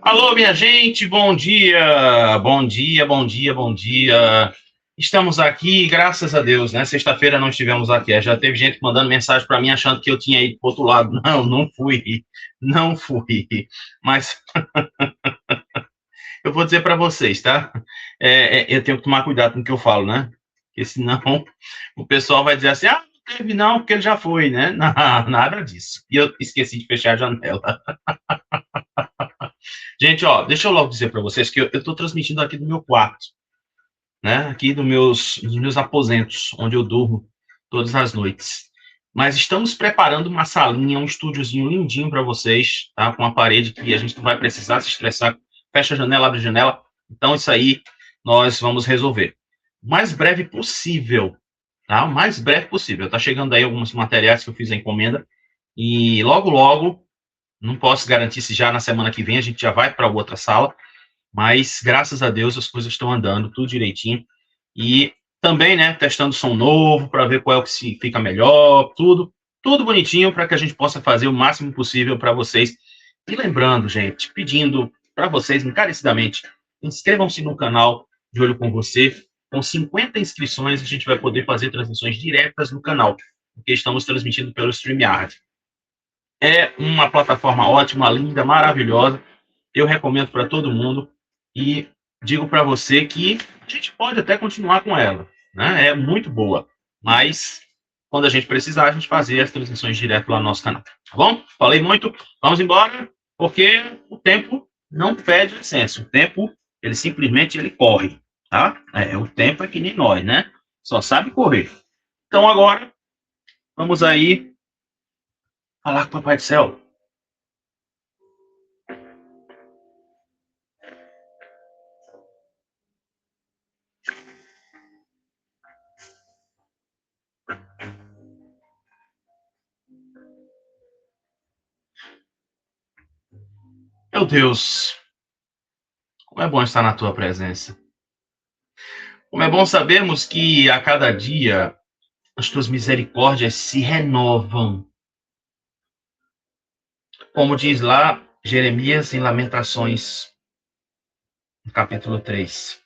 Alô, minha gente, bom dia, bom dia, bom dia, bom dia. Estamos aqui, graças a Deus, né? Sexta-feira não estivemos aqui. Já teve gente mandando mensagem para mim achando que eu tinha ido para o outro lado. Não, não fui, não fui. Mas eu vou dizer para vocês, tá? Eu tenho que tomar cuidado com o que eu falo, né? Porque senão o pessoal vai dizer assim: ah, não teve não, porque ele já foi, né? Não, nada disso. E eu esqueci de fechar a janela. Gente, ó, deixa eu logo dizer para vocês que eu estou transmitindo aqui do meu quarto, né? Aqui dos meus aposentos, onde eu durmo todas as noites. Mas estamos preparando uma salinha, um estúdiozinho lindinho para vocês, tá? Com uma parede que a gente não vai precisar se estressar. Fecha a janela, abre a janela. Então, isso aí nós vamos resolver. O mais breve possível, tá? O mais breve possível. Tá chegando aí alguns materiais que eu fiz a encomenda. E logo, logo, não posso garantir se já na semana que vem a gente já vai para outra sala, mas graças a Deus as coisas estão andando tudo direitinho. E também, né, testando som novo para ver qual é o que se fica melhor, tudo bonitinho para que a gente possa fazer o máximo possível para vocês. E lembrando, gente, pedindo para vocês encarecidamente, inscrevam-se no canal De Olho com Você. Com 50 inscrições, a gente vai poder fazer transmissões diretas no canal, porque estamos transmitindo pelo StreamYard. É uma plataforma ótima, linda, maravilhosa. Eu recomendo para todo mundo e digo para você que a gente pode até continuar com ela, né? É muito boa, mas quando a gente precisar, a gente fazer as transmissões direto lá no nosso canal, tá bom? Falei muito, vamos embora, porque o tempo não pede licença, o tempo, ele corre, tá? O tempo é que nem nós, né? Só sabe correr. Então agora, vamos aí falar com o Papai do Céu. Meu Deus, como é bom estar na tua presença. Como é bom sabermos que a cada dia as tuas misericórdias se renovam. Como diz lá Jeremias em Lamentações, no capítulo 3.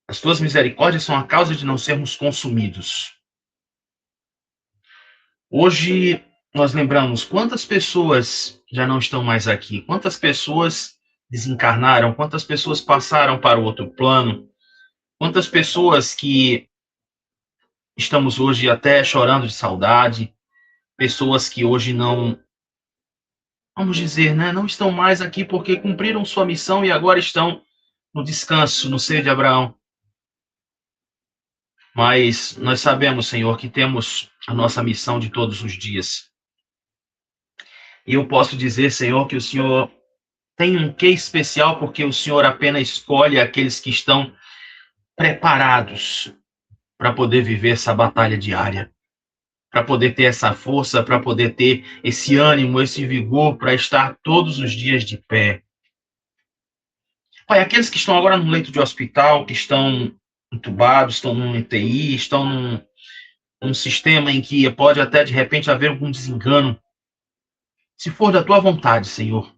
As tuas misericórdias são a causa de não sermos consumidos. Hoje nós lembramos quantas pessoas já não estão mais aqui, quantas pessoas desencarnaram, quantas pessoas passaram para o outro plano, quantas pessoas que estamos hoje até chorando de saudade, pessoas que hoje não, vamos dizer, né, não estão mais aqui porque cumpriram sua missão e agora estão no descanso, no seio de Abraão. Mas nós sabemos, Senhor, que temos a nossa missão de todos os dias. E eu posso dizer, Senhor, que o Senhor tem um quê especial porque o Senhor apenas escolhe aqueles que estão preparados para poder viver essa batalha diária, para poder ter essa força, para poder ter esse ânimo, esse vigor para estar todos os dias de pé. Pai, aqueles que estão agora no leito de hospital, que estão entubados, estão num UTI, estão num sistema em que pode até de repente haver algum desengano, se for da tua vontade, Senhor,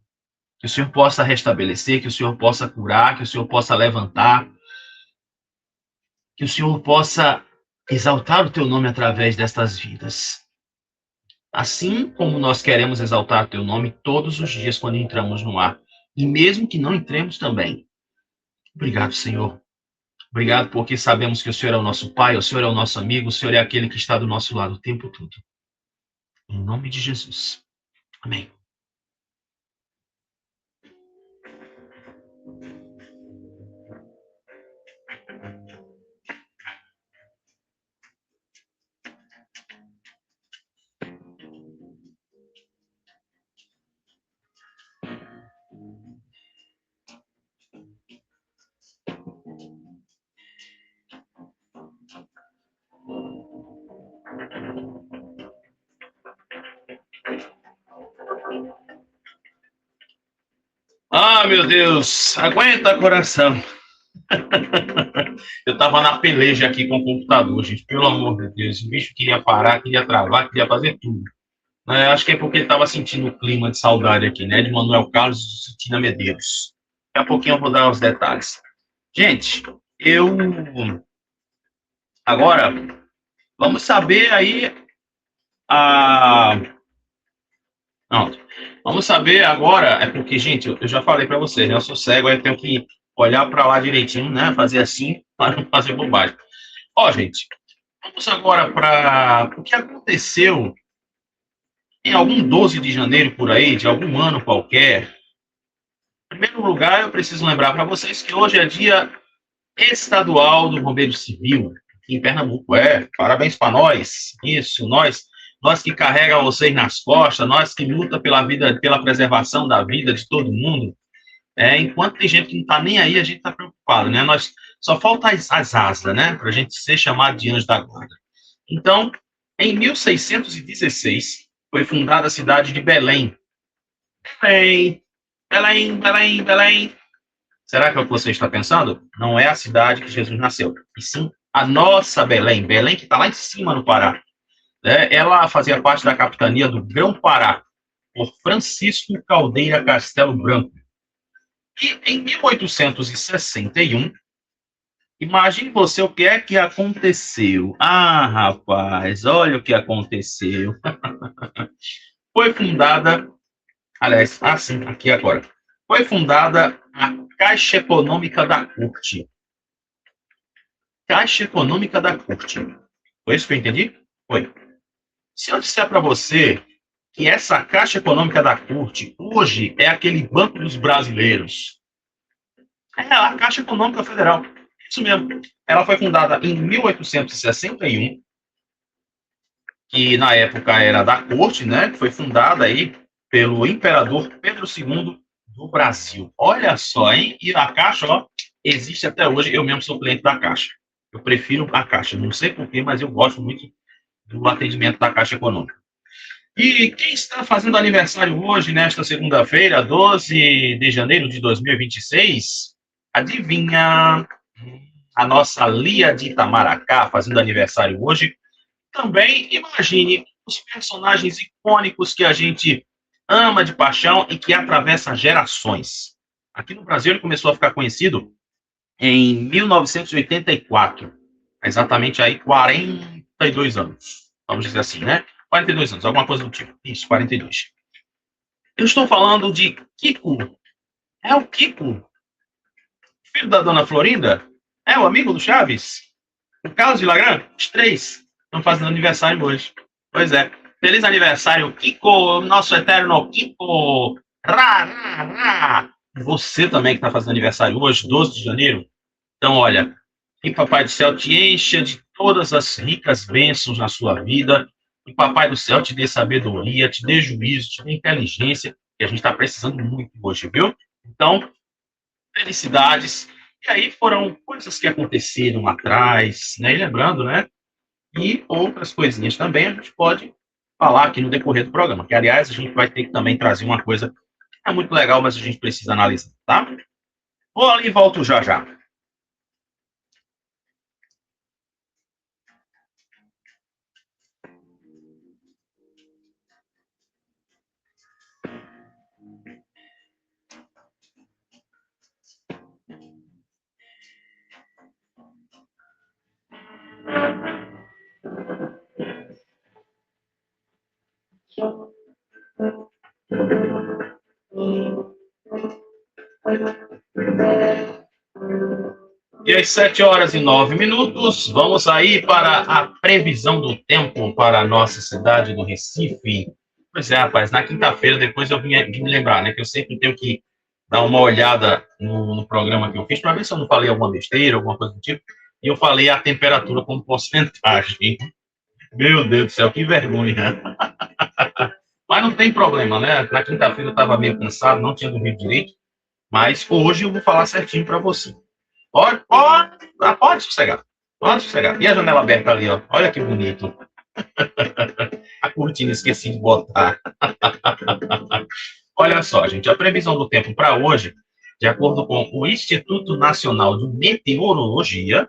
que o Senhor possa restabelecer, que o Senhor possa curar, que o Senhor possa levantar, que o Senhor possa exaltar o teu nome através destas vidas. Assim como nós queremos exaltar o teu nome todos os dias quando entramos no ar. E mesmo que não entremos também. Obrigado, Senhor. Obrigado porque sabemos que o Senhor é o nosso Pai, o Senhor é o nosso amigo, o Senhor é aquele que está do nosso lado o tempo todo. Em nome de Jesus. Amém. Ah, meu Deus, aguenta, coração. Eu estava na peleja aqui com o computador, gente, pelo amor de Deus. O bicho queria parar, queria travar, queria fazer tudo. Acho que é porque ele estava sentindo o clima de saudade aqui, né? De Manuel Carlos e Cristina Medeiros. Daqui a pouquinho eu vou dar os detalhes. Gente, eu agora vamos saber aí a. Não, vamos saber agora, é porque, gente, eu já falei para vocês, né? Eu sou cego, aí eu tenho que olhar para lá direitinho, né? Fazer assim, para não fazer bobagem. Ó, gente, vamos agora para o que aconteceu em algum 12 de janeiro por aí, de algum ano qualquer. Em primeiro lugar, eu preciso lembrar para vocês que hoje é dia estadual do Bombeiro Civil, aqui em Pernambuco. Parabéns para nós. Isso, nós que carrega vocês nas costas, nós que luta pela vida, pela preservação da vida de todo mundo. Enquanto tem gente que não está nem aí, a gente está preocupado, né? Nós só falta as asas, né? Para a gente ser chamado de anjo da guarda. Então, em 1616, foi fundada a cidade de Belém. Belém, Belém, Belém, Belém. Será que é o que você está pensando? Não é a cidade que Jesus nasceu, e sim a nossa Belém. Belém que está lá em cima no Pará. Ela fazia parte da capitania do Grão-Pará, por Francisco Caldeira Castelo Branco. E em 1861, imagine você o que é que aconteceu. Ah, rapaz, olha o que aconteceu. Foi fundada, aliás, sim, aqui agora. Foi fundada a Caixa Econômica da Corte. Caixa Econômica da Corte. Foi isso que eu entendi? Foi. Se eu disser para você que essa Caixa Econômica da Corte hoje é aquele Banco dos Brasileiros, é a Caixa Econômica Federal. Isso mesmo. Ela foi fundada em 1861, que na época era da Corte, né? Que foi fundada aí pelo imperador Pedro II do Brasil. Olha só, hein? E a Caixa, ó, existe até hoje. Eu mesmo sou cliente da Caixa. Eu prefiro a Caixa. Não sei porquê, mas eu gosto muito do atendimento da Caixa Econômica. E quem está fazendo aniversário hoje, nesta segunda-feira, 12 de janeiro de 2026? Adivinha? A nossa Lia de Itamaracá, fazendo aniversário hoje. Também imagine os personagens icônicos que a gente ama de paixão e que atravessa gerações. Aqui no Brasil ele começou a ficar conhecido em 1984, exatamente aí 42 anos, vamos dizer assim, né? 42 anos, alguma coisa do tipo. Isso, 42. Eu estou falando de Kiko. É o Kiko, filho da dona Florinda? É o amigo do Chaves? O Carlos de Lagran? Os três estão fazendo aniversário hoje. Pois é. Feliz aniversário, Kiko, nosso eterno Kiko. Rá, rá, rá. Você também que está fazendo aniversário hoje, 12 de janeiro. Então, olha, que Papai do Céu te encha de todas as ricas bênçãos na sua vida. Que Papai do Céu te dê sabedoria, te dê juízo, te dê inteligência, que a gente está precisando muito hoje, viu? Então, felicidades. E aí foram coisas que aconteceram lá atrás, né? E lembrando, né? E outras coisinhas também a gente pode falar aqui no decorrer do programa, que, aliás, a gente vai ter que também trazer uma coisa que é muito legal, mas a gente precisa analisar, tá? Vou ali e volto já já. E às 7h09, vamos aí para a previsão do tempo para a nossa cidade do Recife. Pois é, rapaz, na quinta-feira, depois eu vim me lembrar, né, que eu sempre tenho que dar uma olhada no programa que eu fiz, para ver se eu não falei alguma besteira, alguma coisa do tipo, e eu falei a temperatura como porcentagem. Meu Deus do céu, que vergonha. Mas não tem problema, né? Na quinta-feira eu estava meio cansado, não tinha dormido direito, mas hoje eu vou falar certinho para você. Pode sossegar. Pode sossegar. E a janela aberta ali, ó. Olha que bonito. A cortina esqueci de botar. Olha só, gente. A previsão do tempo para hoje, de acordo com o Instituto Nacional de Meteorologia,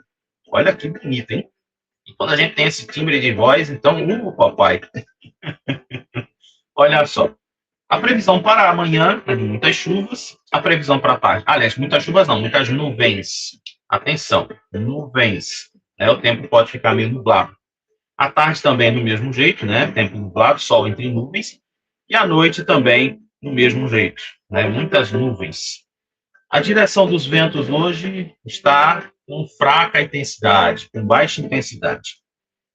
olha que bonito, hein? E quando a gente tem esse timbre de voz, então, papai. Olha só. A previsão para amanhã é de muitas chuvas. A previsão para a tarde. Aliás, muitas chuvas não, muitas nuvens. Atenção, nuvens. Né? O tempo pode ficar meio nublado. À tarde também do mesmo jeito, né? Tempo nublado, sol entre nuvens. E à noite também do mesmo jeito, né? Muitas nuvens. A direção dos ventos hoje está com fraca intensidade, com baixa intensidade.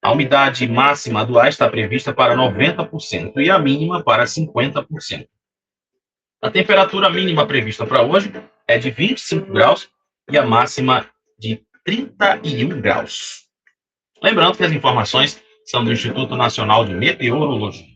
A umidade máxima do ar está prevista para 90% e a mínima para 50%. A temperatura mínima prevista para hoje é de 25 graus e a máxima de 31 graus. Lembrando que as informações são do Instituto Nacional de Meteorologia.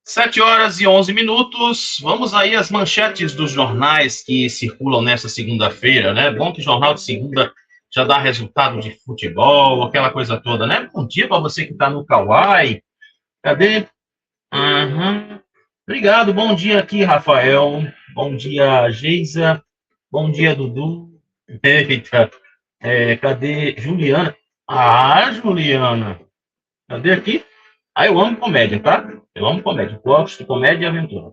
Sete horas e 11 minutos. Vamos aí às manchetes dos jornais que circulam nessa segunda-feira, né? Bom que jornal de segunda já dá resultado de futebol, aquela coisa toda, né? Bom dia para você que está no Kauai. Cadê? Uhum. Obrigado, bom dia aqui, Rafael. Bom dia, Geisa. Bom dia, Dudu. Eita, cadê Juliana? Ah, Juliana. Cadê aqui? Ah, eu amo comédia, tá? Eu amo comédia. Gosto de comédia e aventura.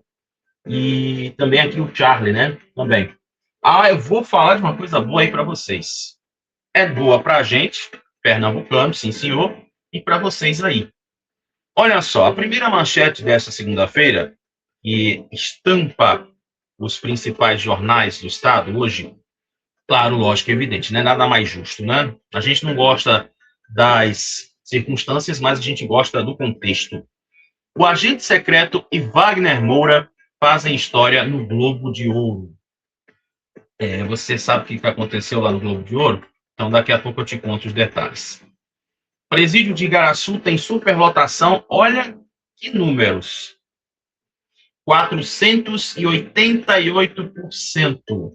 E também aqui o Charlie, né? Também. Ah, eu vou falar de uma coisa boa aí para vocês. É boa para a gente, pernambucano, sim senhor, e para vocês aí. Olha só, a primeira manchete dessa segunda-feira, que estampa os principais jornais do estado hoje, claro, lógico, evidente, não é nada mais justo, né? A gente não gosta das circunstâncias, mas a gente gosta do contexto. O agente secreto e Wagner Moura fazem história no Globo de Ouro. Você sabe o que aconteceu lá no Globo de Ouro? Então, daqui a pouco eu te conto os detalhes. Presídio de Igaraçu tem superlotação, olha que números. 488%.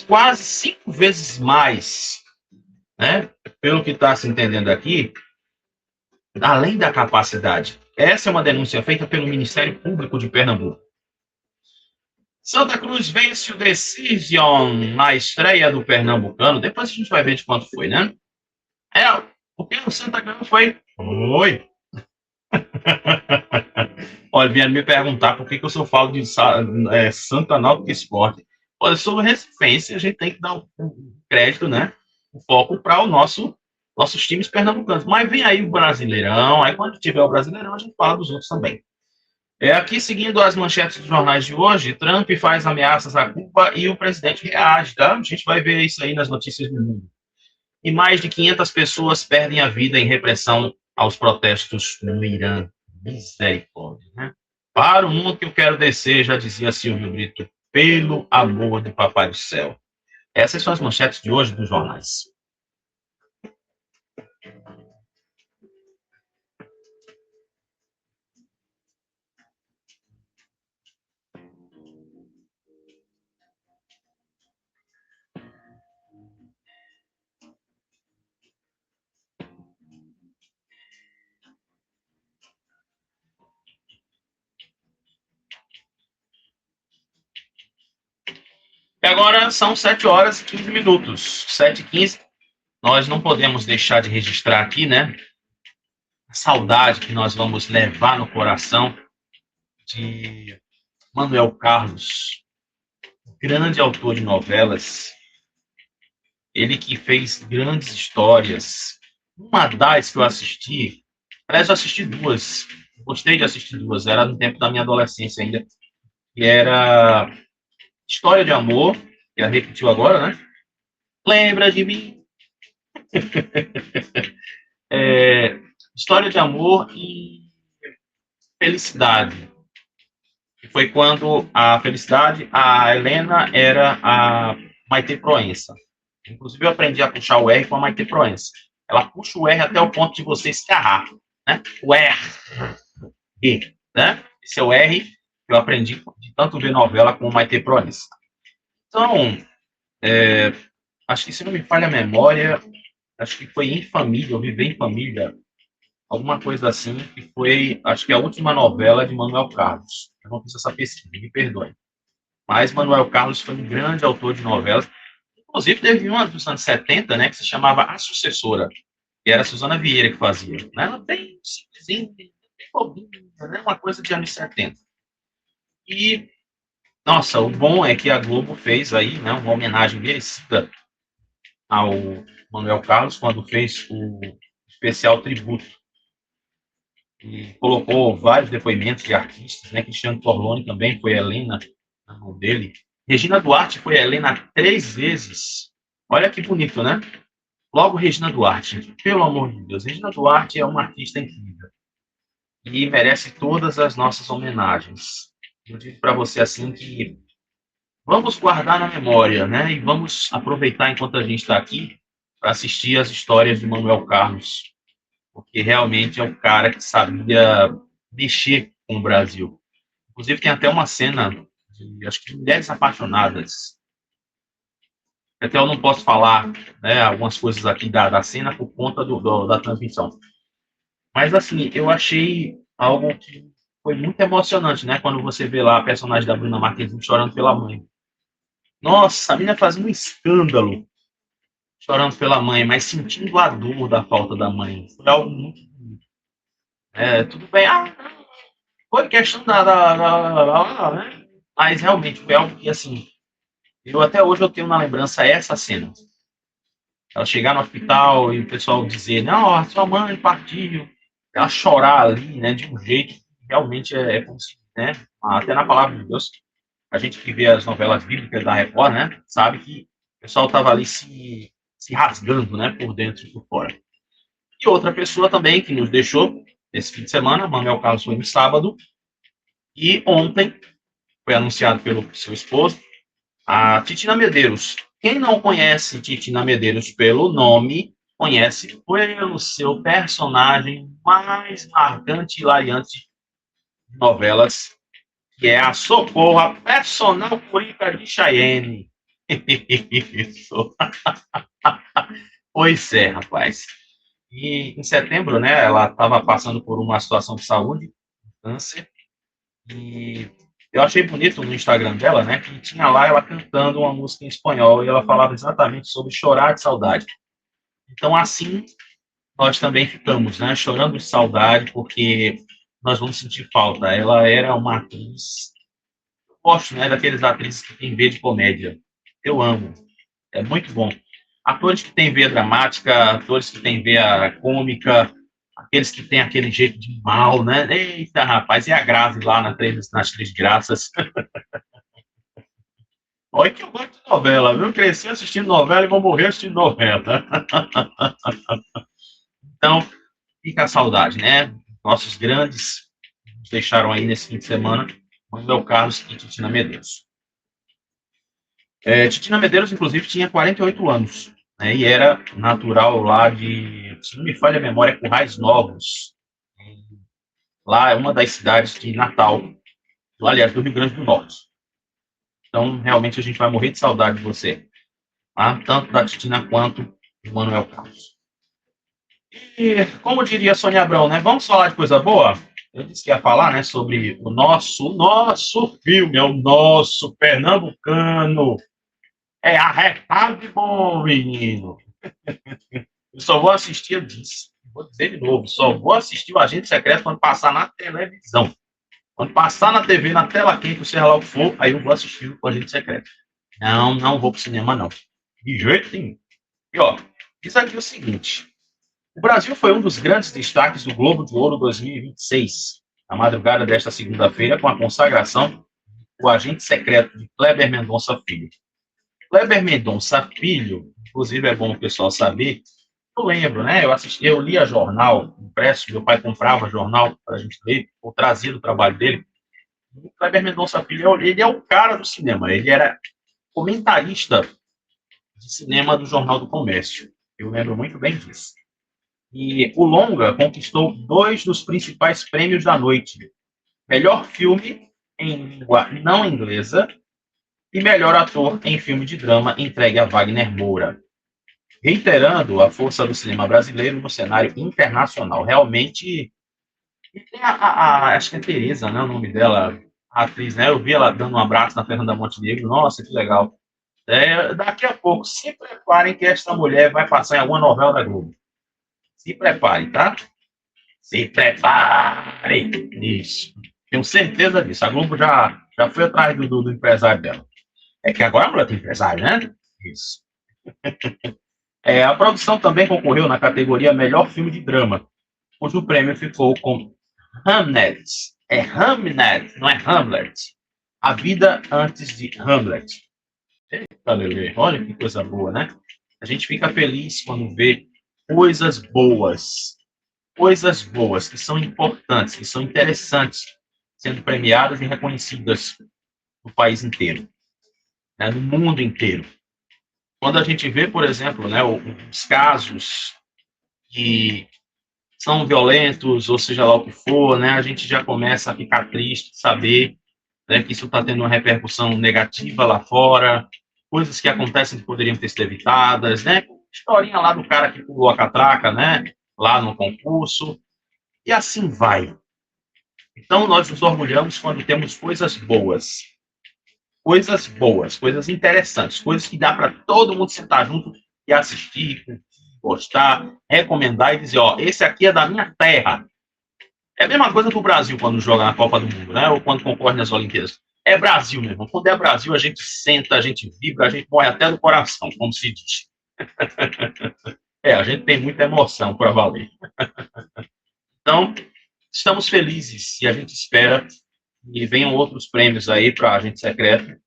Quase 5 vezes mais, né? Pelo que está se entendendo aqui, além da capacidade. Essa é uma denúncia feita pelo Ministério Público de Pernambuco. Santa Cruz vence o Decision na estreia do Pernambucano. Depois a gente vai ver de quanto foi, né? Porque o Santa Cruz foi. Oi! Olha, vieram me perguntar por que eu só falo de Santa Náutico Esporte. Olha, sobre recifense, a gente tem que dar um crédito, né? O foco para nossos times pernambucanos. Mas vem aí o Brasileirão, aí quando tiver o Brasileirão, a gente fala dos outros também. Aqui, seguindo as manchetes dos jornais de hoje, Trump faz ameaças a Cuba e o presidente reage, tá? A gente vai ver isso aí nas notícias do mundo. E mais de 500 pessoas perdem a vida em repressão aos protestos no Irã. Misericórdia, né? Para o mundo que eu quero descer, já dizia Silvio Brito, pelo amor do Papai do Céu. Essas são as manchetes de hoje dos jornais. E agora são 7 horas e 15 minutos. 7h15. Nós não podemos deixar de registrar aqui, né? A saudade que nós vamos levar no coração de Manuel Carlos, grande autor de novelas. Ele que fez grandes histórias. Uma das que eu assisti, aliás, eu assisti duas. Gostei de assistir duas. Era no tempo da minha adolescência ainda. Que era História de Amor, que ela repetiu agora, né? Lembra de mim? História de Amor e Felicidade. Que foi quando a Felicidade, a Helena era a Maite Proença. Inclusive, eu aprendi a puxar o R com a Maite Proença. Ela puxa o R até o ponto de você escarrar, né? O R, E, né? Esse é o R que eu aprendi de tanto ver novela com o Maite Proença. Então, acho que se não me falha a memória, acho que foi Em Família, eu Viver em Família, alguma coisa assim, que foi, acho que a última novela de Manuel Carlos. Eu não fiz essa pesquisa, me perdoe. Mas Manuel Carlos foi um grande autor de novelas. Inclusive, teve uma dos anos 70, né, que se chamava A Sucessora, que era a Suzana Vieira que fazia. Né? Ela tem simplesinho, tem bobinha, né? Uma coisa de anos 70. E, nossa, o bom é que a Globo fez aí, né, uma homenagem merecida ao Manuel Carlos quando fez o especial tributo. E colocou vários depoimentos de artistas, né? Cristiano Torlone também foi Helena na mão dele. Regina Duarte foi Helena 3 vezes. Olha que bonito, né? Logo, Regina Duarte, pelo amor de Deus, Regina Duarte é uma artista incrível e merece todas as nossas homenagens. Eu digo para você assim que vamos guardar na memória, né? E vamos aproveitar enquanto a gente está aqui para assistir as histórias de Manuel Carlos, porque realmente é um cara que sabia mexer com o Brasil. Inclusive tem até uma cena de, acho que de Mulheres Apaixonadas. Até eu não posso falar, né, algumas coisas aqui da cena por conta da transmissão. Mas assim, eu achei algo que foi muito emocionante, né? Quando você vê lá a personagem da Bruna Marquezine chorando pela mãe. Nossa, a menina fazendo um escândalo chorando pela mãe, mas sentindo a dor da falta da mãe. Foi algo muito. Tudo bem, foi questão né? Mas realmente foi algo que, assim, eu até hoje eu tenho na lembrança essa cena. Ela chegar no hospital e o pessoal dizer, não, a sua mãe partiu. Ela chorar ali, né, de um jeito que realmente é como se, né, até na palavra de Deus, a gente que vê as novelas bíblicas da Record, né, sabe que o pessoal estava ali se rasgando, né, por dentro e por fora. E outra pessoa também que nos deixou esse fim de semana, Manuel Carlos foi no sábado, e ontem foi anunciado pelo seu esposo, a Titina Medeiros. Quem não conhece Titina Medeiros pelo nome, conhece pelo seu personagem mais marcante e hilariante de novelas, que é a Socorro, a personal curica de Chayenne. Isso. Pois é, rapaz. E em setembro, né, ela estava passando por uma situação de saúde, câncer, e eu achei bonito no Instagram dela, né, que tinha lá ela cantando uma música em espanhol e ela falava exatamente sobre chorar de saudade. Então, assim, nós também ficamos, né, chorando de saudade, porque nós vamos sentir falta. Ela era uma atriz, eu gosto, né, daqueles atrizes que têm veia de comédia. Eu amo, é muito bom. Atores que têm veia dramática, atores que têm veia cômica, aqueles que têm aquele jeito de mal, né? Eita, rapaz, e a Grazi lá nas Três Graças. Olha que eu gosto de novela, viu? Cresci assistindo novela e vou morrer assistindo novela. Então, fica a saudade, né? Nossos grandes nos deixaram aí nesse fim de semana, Manuel Carlos e Titina Medeiros. Titina Medeiros, inclusive, tinha 48 anos, né? E era natural lá de, se não me falha a memória, Currais Novos. Lá é uma das cidades de Natal, aliás, do Rio Grande do Norte. Então, realmente, a gente vai morrer de saudade de você, tá? Tanto da Titina quanto do Manuel Carlos. E, como diria Sônia Abrão, né? Vamos falar de coisa boa? Eu disse que ia falar, né, sobre o nosso filme, é o nosso pernambucano. É arretado e bom, menino. Eu só vou assistir, eu disse, vou dizer de novo, só vou assistir o Agente Secreto quando passar na televisão. Quando passar na TV, na tela quente, seja lá o que for, aí eu vou assistir o Agente Secreto. Não, não vou pro cinema, não. De jeito nenhum. E, ó, diz aqui o seguinte. O Brasil foi um dos grandes destaques do Globo de Ouro 2026, na madrugada desta segunda-feira, com a consagração do Agente Secreto de Kleber Mendonça Filho. Kleber Mendonça Filho, inclusive é bom o pessoal saber, eu lembro, né? Eu lia jornal impresso, meu pai comprava jornal para a gente ler, ou trazia do trabalho dele. O Kleber Mendonça Filho, ele é o cara do cinema, ele era comentarista de cinema do Jornal do Comércio. Eu lembro muito bem disso. E o longa conquistou dois dos principais prêmios da noite: melhor filme em língua não inglesa e melhor ator em filme de drama, entregue a Wagner Moura, reiterando a força do cinema brasileiro no cenário internacional. Realmente, e tem acho que é Tereza, né, o nome dela, a atriz, né? Eu vi ela dando um abraço na Fernanda Montenegro. Nossa, que legal. Daqui a pouco, se preparem que esta mulher vai passar em alguma novela da Globo. Se preparem, tá? Se preparem. Isso. Tenho certeza disso. A Globo já foi atrás do empresário dela. É que agora a mulher tem empresário, né? Isso. A produção também concorreu na categoria Melhor Filme de Drama, cujo prêmio ficou com Hamnet. É Hamnet, não é Hamlet. A Vida Antes de Hamlet. Eita, Lele, olha que coisa boa, né? A gente fica feliz quando vê coisas boas que são importantes, que são interessantes, sendo premiadas e reconhecidas no país inteiro, né, no mundo inteiro. Quando a gente vê, por exemplo, né, os casos que são violentos, ou seja lá o que for, né, a gente já começa a ficar triste de saber, né, que isso está tendo uma repercussão negativa lá fora, coisas que acontecem que poderiam ter sido evitadas, né? Historinha lá do cara que pulou a catraca, né? Lá no concurso, e assim vai. Então, nós nos orgulhamos quando temos coisas interessantes, coisas que dá para todo mundo sentar junto e assistir, gostar, recomendar e dizer, ó, esse aqui é da minha terra. É a mesma coisa do Brasil quando joga na Copa do Mundo, né? Ou quando concorre nas Olimpíadas. É Brasil, meu irmão. Quando é Brasil, a gente senta, a gente vibra, a gente morre até do coração, como se diz. A gente tem muita emoção para valer. Então, estamos felizes e a gente espera que venham outros prêmios aí para a Agente Secreto.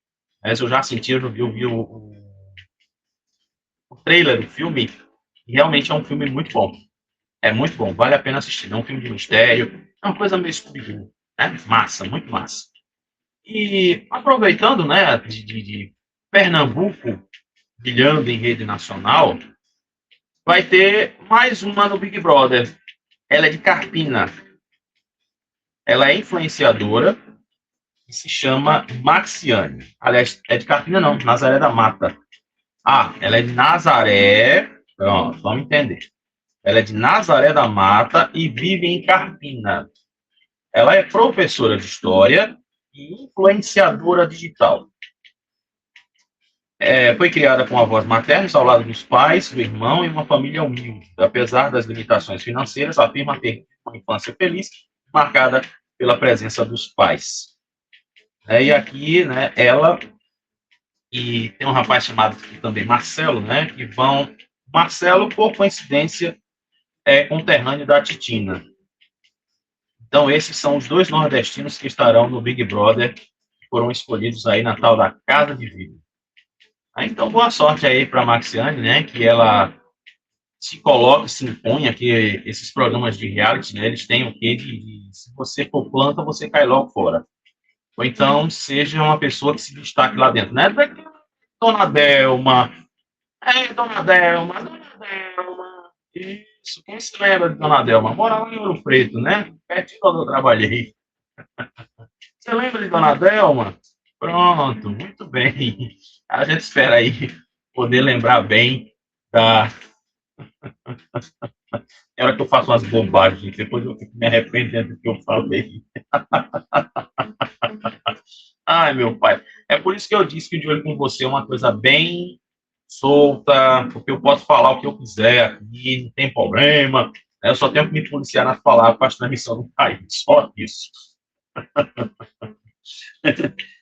Mas eu já senti, eu vi o trailer do filme e realmente é um filme muito bom. É muito bom, vale a pena assistir. Não é um filme de mistério, é uma coisa meio scooby, né? Massa, muito massa. E aproveitando, né, de Pernambuco brilhando em rede nacional, vai ter mais uma no Big Brother. Ela é de Carpina. Ela é influenciadora e se chama Maxiane. Aliás, é de Carpina não, Nazaré da Mata. Ah, ela é de Nazaré. Pronto, vamos entender. Ela é de Nazaré da Mata e vive em Carpina. Ela é professora de história e influenciadora digital. Foi criada com avós maternos ao lado dos pais, do irmão e uma família humilde. Apesar das limitações financeiras, afirma ter uma infância feliz, marcada pela presença dos pais. E aqui, né, ela e tem um rapaz chamado também Marcelo, né, que vão... Marcelo, por coincidência, é conterrâneo da Titina. Então, esses são os dois nordestinos que estarão no Big Brother, que foram escolhidos aí na tal da Casa de Vidro. Então, boa sorte aí para a Maxiane, né, que ela se coloca, se imponha, que esses programas de reality, né, eles têm o quê de se você for planta, você cai logo fora. Ou então, seja uma pessoa que se destaque lá dentro, né? Dona Delma, Dona Delma, isso, quem se lembra de Dona Delma? Mora lá em Ouro Preto, né? Pertinho onde eu trabalhei. Você lembra de Dona Delma? Pronto, muito bem. A gente espera aí poder lembrar bem da... É hora que eu faço umas bobagens, depois eu fico me arrependendo do que eu falei. Ai, meu pai. É por isso que eu disse que o De Olho com Você é uma coisa bem solta, porque eu posso falar o que eu quiser aqui, não tem problema. Eu só tenho que me policiar nas palavras para a transmissão não cair. Só isso.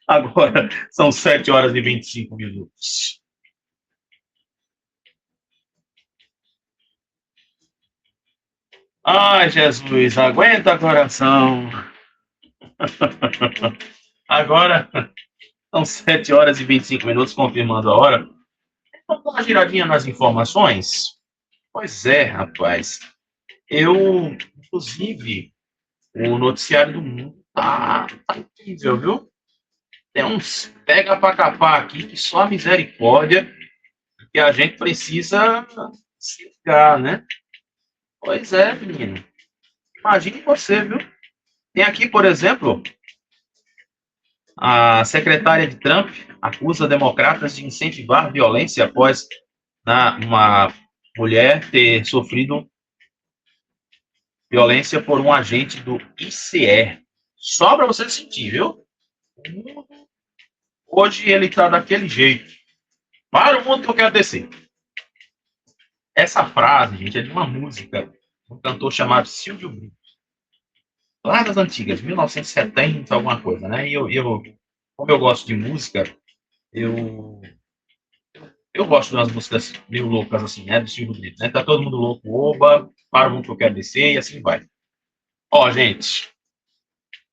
Agora são 7 horas e 25 minutos. Ai, Jesus, aguenta, coração. Agora são 7 horas e 25 minutos, confirmando a hora. Vamos dar uma giradinha nas informações? Pois é, rapaz. Inclusive, o noticiário do mundo tá incrível, viu? Tem uns pega pra capar aqui que só a misericórdia que a gente precisa se ligar, né? Pois é, menino. Imagine você, viu? Tem aqui, por exemplo, a secretária de Trump acusa democratas de incentivar violência após uma mulher ter sofrido violência por um agente do ICE. Só para você sentir, viu? Hoje ele está daquele jeito. Para o mundo que eu quero descer. Essa frase, gente, é de uma música de um cantor chamado Silvio Brito. Lá das antigas, 1970, alguma coisa, né? E como eu gosto de música, eu, eu gosto de umas músicas meio loucas, assim, né? Do Silvio Brito, né? Tá todo mundo louco, oba, para o mundo que eu quero descer, e assim vai. Ó, gente,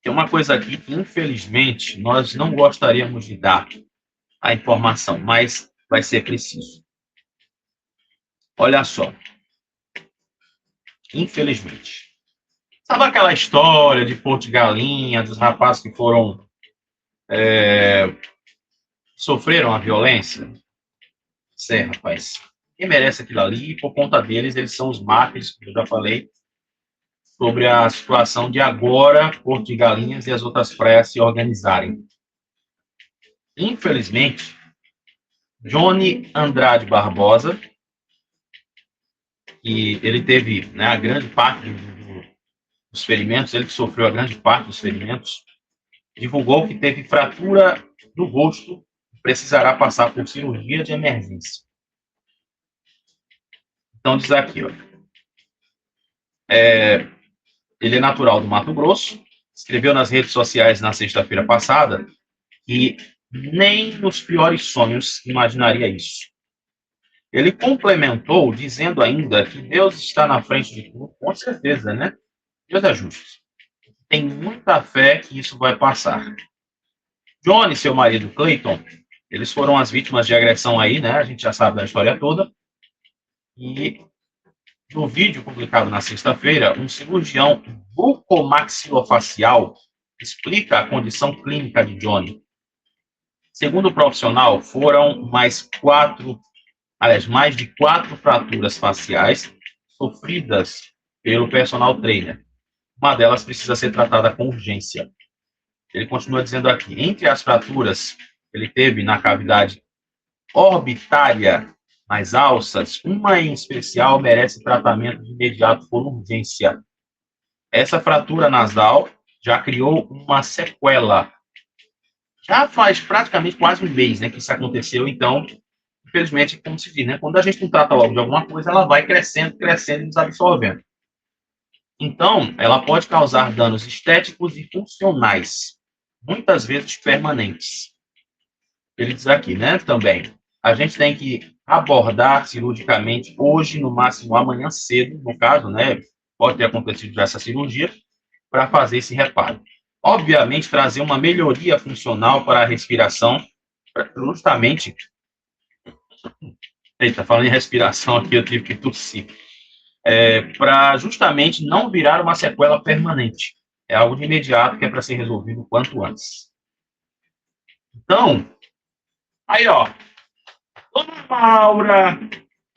tem uma coisa aqui que, infelizmente, nós não gostaríamos de dar a informação, mas vai ser preciso. Olha só, infelizmente. Sabe aquela história de Porto de Galinha, dos rapazes que sofreram a violência? Cê, rapaz, quem merece aquilo ali, por conta deles, eles são os mártires, como eu já falei, sobre a situação de agora Porto de Galinhas e as outras praias se organizarem. Infelizmente, Johnny Andrade Barbosa, que ele teve, né, a grande parte dos ferimentos, ele que sofreu a grande parte dos ferimentos, divulgou que teve fratura do rosto e precisará passar por cirurgia de emergência. Então diz aqui, ó, ele é natural do Mato Grosso, escreveu nas redes sociais na sexta-feira passada que nem nos piores sonhos imaginaria isso. Ele complementou dizendo ainda que Deus está na frente de tudo, com certeza, né? Deus é justo. Tem muita fé que isso vai passar. John e seu marido Clayton, eles foram as vítimas de agressão aí, né? A gente já sabe da história toda. E no vídeo publicado na sexta-feira, um cirurgião bucomaxilofacial explica a condição clínica de Johnny. Segundo o profissional, foram mais de 4 fraturas faciais sofridas pelo personal trainer. Uma delas precisa ser tratada com urgência. Ele continua dizendo aqui, entre as fraturas que ele teve na cavidade orbitária nas alças, uma em especial merece tratamento de imediato por urgência. Essa fratura nasal já criou uma sequela. Já faz praticamente quase um mês, né, que isso aconteceu, então, infelizmente, como se diz, né, quando a gente não trata logo de alguma coisa, ela vai crescendo, crescendo e desabsorvendo. Então, ela pode causar danos estéticos e funcionais, muitas vezes permanentes. Ele diz aqui, né, também, a gente tem que abordar cirurgicamente hoje, no máximo amanhã cedo, no caso, né, pode ter acontecido já essa cirurgia, para fazer esse reparo. Obviamente, trazer uma melhoria funcional para a respiração, justamente. Eita, falando em respiração aqui, eu tive que tossir. Para justamente não virar uma sequela permanente. É algo de imediato que é para ser resolvido o quanto antes. Então, aí, ó. Dona Maura,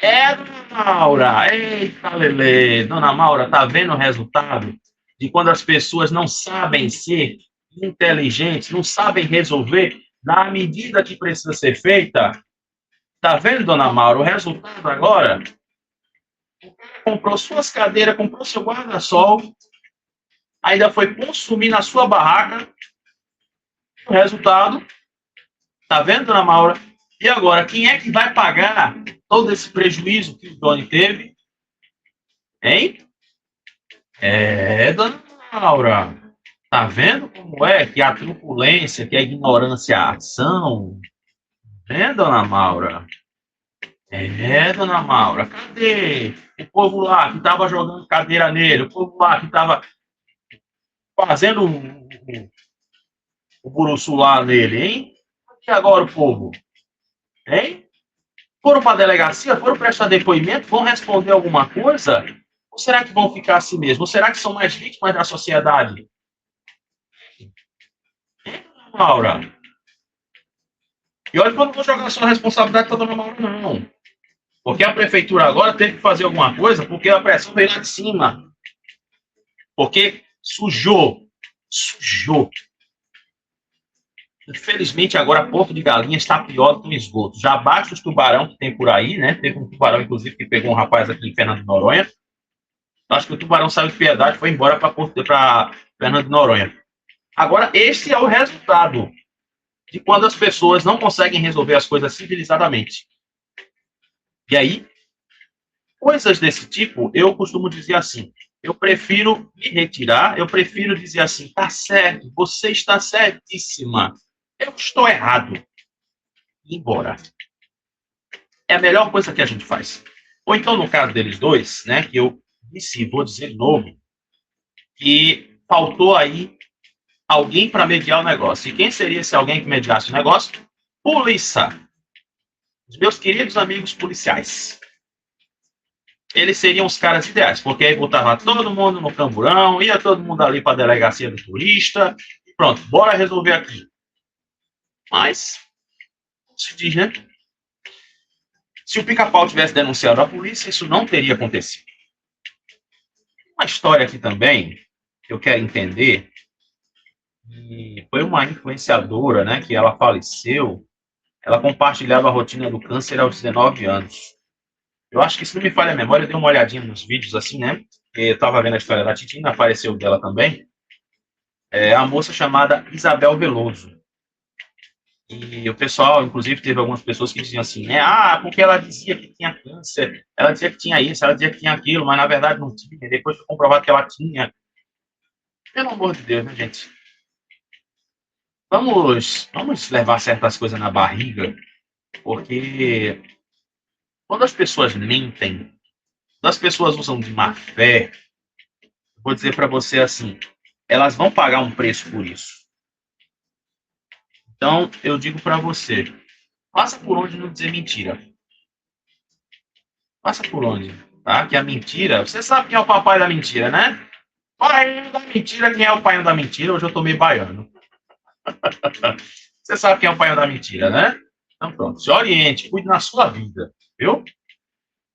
Dona Maura, eita, Lelê, Dona Maura, tá vendo o resultado de quando as pessoas não sabem ser inteligentes, não sabem resolver na medida que precisa ser feita? Tá vendo, Dona Maura, o resultado agora? Comprou suas cadeiras, comprou seu guarda-sol, ainda foi consumir na sua barraca, o resultado, tá vendo, Dona Maura? E agora, quem é que vai pagar todo esse prejuízo que o Doni teve? Hein? Dona Maura, tá vendo como é que a truculência, que a ignorância são? Né, Dona Maura? Dona Maura, cadê o povo lá que estava jogando cadeira nele, o povo lá que estava fazendo o buruçu lá nele, hein? E agora o povo? Hein? Foram para a delegacia? Foram prestar depoimento? Vão responder alguma coisa? Ou será que vão ficar assim mesmo? Ou será que são mais vítimas da sociedade? Hein, Dona Maura? E olha que eu não vou jogar a sua responsabilidade para Dona Maura, não. Porque a prefeitura agora teve que fazer alguma coisa, porque a pressão veio lá de cima. Porque sujou. Infelizmente, agora Porto de Galinha está pior do que o esgoto. Já basta os tubarão que tem por aí, né? Teve um tubarão, inclusive, que pegou um rapaz aqui em Fernando de Noronha. Acho que o tubarão saiu de Piedade e foi embora para Fernando de Noronha. Agora, esse é o resultado de quando as pessoas não conseguem resolver as coisas civilizadamente. E aí, coisas desse tipo, eu costumo dizer assim, eu prefiro me retirar, eu prefiro dizer assim, tá certo, você está certíssima, eu estou errado, e ir embora. É a melhor coisa que a gente faz. Ou então, no caso deles dois, né, que eu disse, vou dizer de novo, que faltou aí alguém para mediar o negócio. E quem seria esse alguém que mediasse o negócio? Polícia. Os meus queridos amigos policiais. Eles seriam os caras ideais, porque aí botava todo mundo no camburão, ia todo mundo ali para a delegacia do turista, e pronto, bora resolver aqui. Mas, se diz, né? Se o Pica-Pau tivesse denunciado a polícia, isso não teria acontecido. Uma história aqui também, que eu quero entender, e foi uma influenciadora, né, que ela faleceu, ela compartilhava a rotina do câncer aos 19 anos. Eu acho que, se não me falha a memória, eu dei uma olhadinha nos vídeos assim, né? Eu estava vendo a história da Titina, apareceu dela também. É a moça chamada Isabel Veloso. E o pessoal, inclusive, teve algumas pessoas que diziam assim, né? Ah, porque ela dizia que tinha câncer, ela dizia que tinha isso, ela dizia que tinha aquilo, mas na verdade não tinha. Depois foi comprovado que ela tinha. Pelo amor de Deus, né, gente? Vamos levar certas coisas na barriga, porque quando as pessoas mentem, quando as pessoas usam de má fé, vou dizer para você assim, elas vão pagar um preço por isso. Então, eu digo para você, passa por onde não dizer mentira. Passa por onde, tá? Que a mentira, você sabe quem é o papai da mentira, né? Pai da mentira, quem é o pai da mentira? Hoje eu tô meio baiano. Você sabe quem é o pai da mentira, né? Então pronto, se oriente, cuide na sua vida, viu?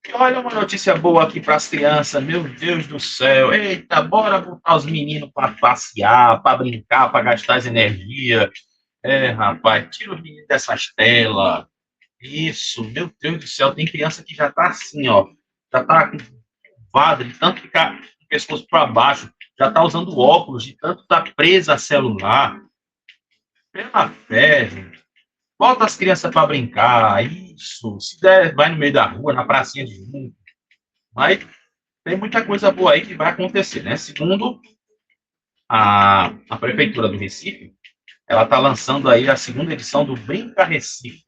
E olha uma notícia boa aqui para as crianças, meu Deus do céu. Eita, bora botar os meninos para passear, para brincar, para gastar as energias. É, rapaz, tira os meninos dessas telas. Isso, meu Deus do céu, tem criança que já tá assim, ó. Já tá curvada, de tanto ficar com o pescoço para baixo. Já tá usando óculos, de tanto estar tá presa a celular. Pela fé, gente. Bota as crianças para brincar, isso. Se der, vai no meio da rua, na pracinha de mundo. Mas tem muita coisa boa aí que vai acontecer, né? Segundo a Prefeitura do Recife, ela está lançando aí a segunda edição do Brinca Recife,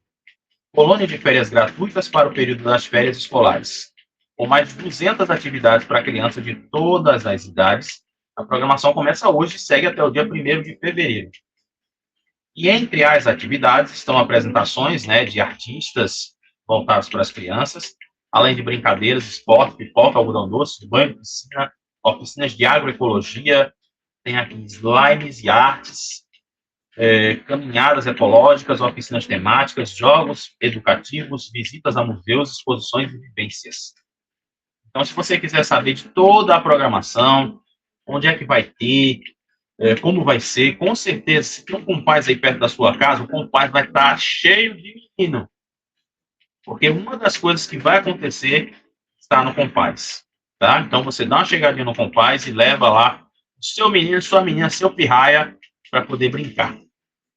colônia de férias gratuitas para o período das férias escolares. Com mais de 200 atividades para crianças de todas as idades, a programação começa hoje e segue até o dia 1º de fevereiro. E entre as atividades estão apresentações, né, de artistas voltados para as crianças, além de brincadeiras, esporte, pipoca, algodão doce, banho de piscina, oficinas de agroecologia, tem aqui slimes e artes, caminhadas ecológicas, oficinas temáticas, jogos educativos, visitas a museus, exposições e vivências. Então, se você quiser saber de toda a programação, onde é que vai ter, como vai ser, com certeza, se tem um compadre aí perto da sua casa, o compadre vai estar cheio de menino. Porque uma das coisas que vai acontecer está no compadre. Tá? Então, você dá uma chegadinha no compadre e leva lá o seu menino, sua menina, seu pirraia, para poder brincar.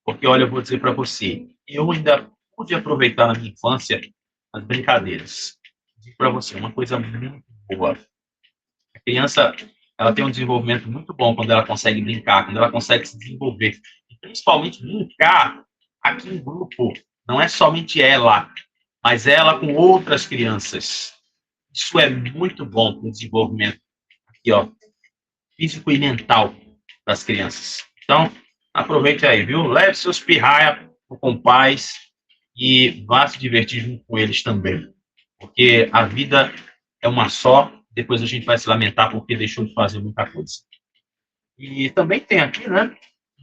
Porque, olha, eu vou dizer para você, eu ainda pude aproveitar na minha infância as brincadeiras. Digo para você, uma coisa muito boa. A criança, ela tem um desenvolvimento muito bom quando ela consegue brincar, quando ela consegue se desenvolver. E principalmente brincar aqui em grupo. Não é somente ela, mas ela com outras crianças. Isso é muito bom para o desenvolvimento aqui, ó, físico e mental das crianças. Então, aproveite aí, viu? Leve seus pirraia com paz e vá se divertir junto com eles também. Porque a vida é uma só, depois a gente vai se lamentar porque deixou de fazer muita coisa. E também tem aqui, né?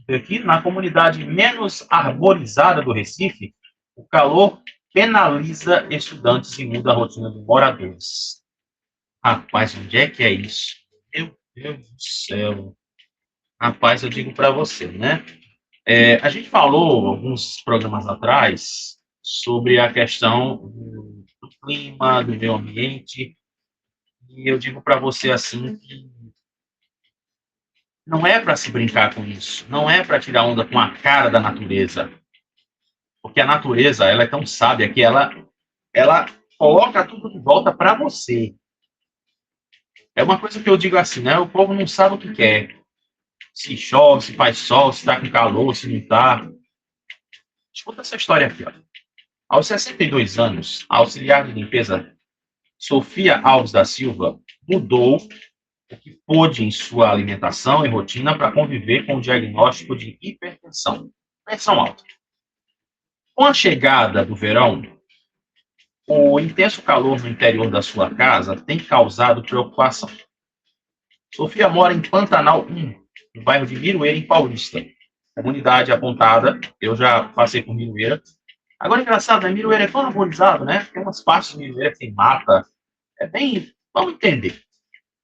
Aqui na comunidade menos arborizada do Recife, o calor penaliza estudantes e muda a rotina de moradores. Rapaz, onde é que é isso? Meu Deus do céu. Rapaz, eu digo para você, né? A gente falou alguns programas atrás sobre a questão do clima, do meio ambiente, e eu digo para você assim que não é para se brincar com isso, não é para tirar onda com a cara da natureza, porque a natureza ela é tão sábia que ela coloca tudo de volta para você. É uma coisa que eu digo assim, né? O povo não sabe o que quer. Se chove, se faz sol, se está com calor, se não está. Escuta essa história aqui, ó. Aos 62 anos, a auxiliar de limpeza Sofia Alves da Silva mudou o que pôde em sua alimentação e rotina para conviver com o diagnóstico de hipertensão, pressão alta. Com a chegada do verão, o intenso calor no interior da sua casa tem causado preocupação. Sofia mora em Pantanal 1, no bairro de Miroeira, em Paulista. Comunidade apontada, eu já passei por Miroeira. Agora, engraçado, né? Miroeira é tão arborizado, né? Tem umas partes de Miroeira que tem mata. É bem. Vamos entender.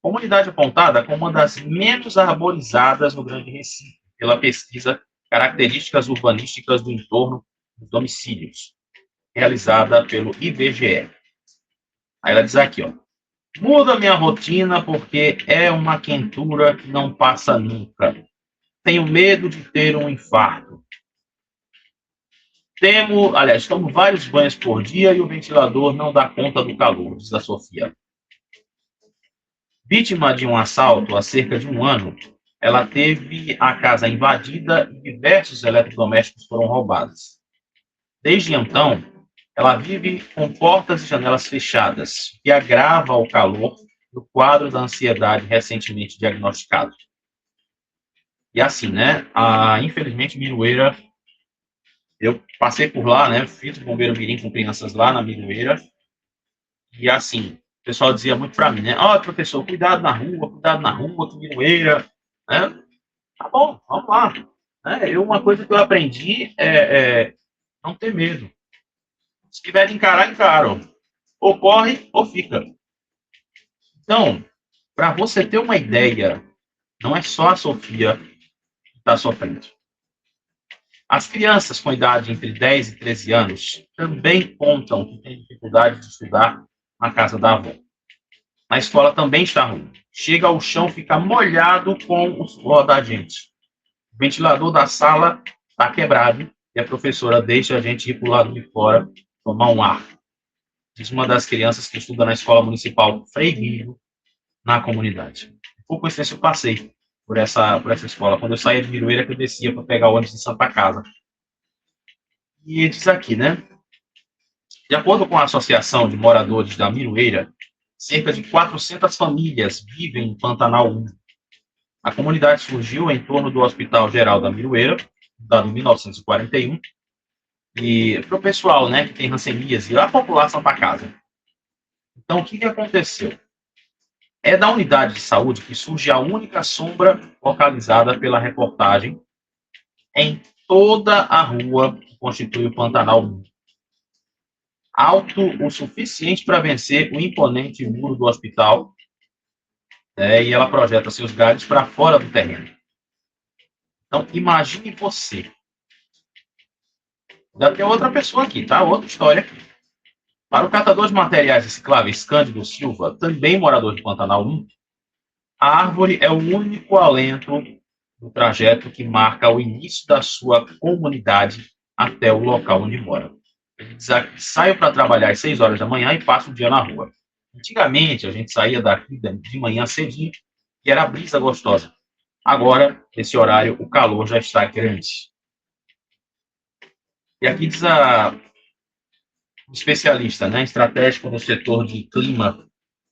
Comunidade apontada como uma das menos arborizadas no Grande Recife, pela pesquisa Características Urbanísticas do Entorno dos Domicílios, realizada pelo IBGE. Aí ela diz aqui, ó. Muda minha rotina porque é uma quentura que não passa nunca. Tenho medo de ter um infarto. Tomo vários banhos por dia e o ventilador não dá conta do calor, diz a Sofia. Vítima de um assalto há cerca de um ano, ela teve a casa invadida e diversos eletrodomésticos foram roubados. Desde então, ela vive com portas e janelas fechadas, o que agrava o calor do quadro da ansiedade recentemente diagnosticado. E assim, né? Infelizmente, Miroeira, eu passei por lá, né? Fiz o Bombeiro Mirim com crianças lá na Miroeira. E assim, o pessoal dizia muito para mim, né? Ó, professor, cuidado na rua, que Miroeira, né? Tá bom, vamos lá. Uma coisa que eu aprendi é não ter medo. Se tiver de encarar, encaro. Ou corre ou fica. Então, para você ter uma ideia, não é só a Sofia que está sofrendo. As crianças com idade entre 10 e 13 anos também contam que têm dificuldade de estudar na casa da avó. Na escola também está ruim. Chega ao chão, fica molhado com o suor da gente. O ventilador da sala está quebrado e a professora deixa a gente ir para o lado de fora tomar um ar. Diz uma das crianças que estuda na escola municipal Frei Guido, na comunidade. Por coincidência, eu passei por essa escola. Quando eu saía de Miroeira, que eu descia para pegar o ônibus em Santa Casa. E diz aqui, né? De acordo com a Associação de Moradores da Miroeira, cerca de 400 famílias vivem em Pantanal 1. A comunidade surgiu em torno do Hospital Geral da Miroeira, dado em 1941, e para o pessoal, né, que tem hanseníase, a população Santa Casa. Então, o que aconteceu? É da unidade de saúde que surge a única sombra localizada pela reportagem em toda a rua que constitui o Pantanal 1. Alto o suficiente para vencer o imponente muro do hospital, e ela projeta seus galhos para fora do terreno. Então, imagine você. Já tem outra pessoa aqui, tá? Outra história aqui. Para o catador de materiais recicláveis Cândido Silva, também morador de Pantanal 1, a árvore é o único alento do trajeto que marca o início da sua comunidade até o local onde mora. Ele diz aqui, saio para trabalhar às 6 horas da manhã e passo o dia na rua. Antigamente, a gente saía daqui de manhã cedinho e era brisa gostosa. Agora, nesse horário, o calor já está grande. E aqui diz o especialista, né, estratégico no setor de clima,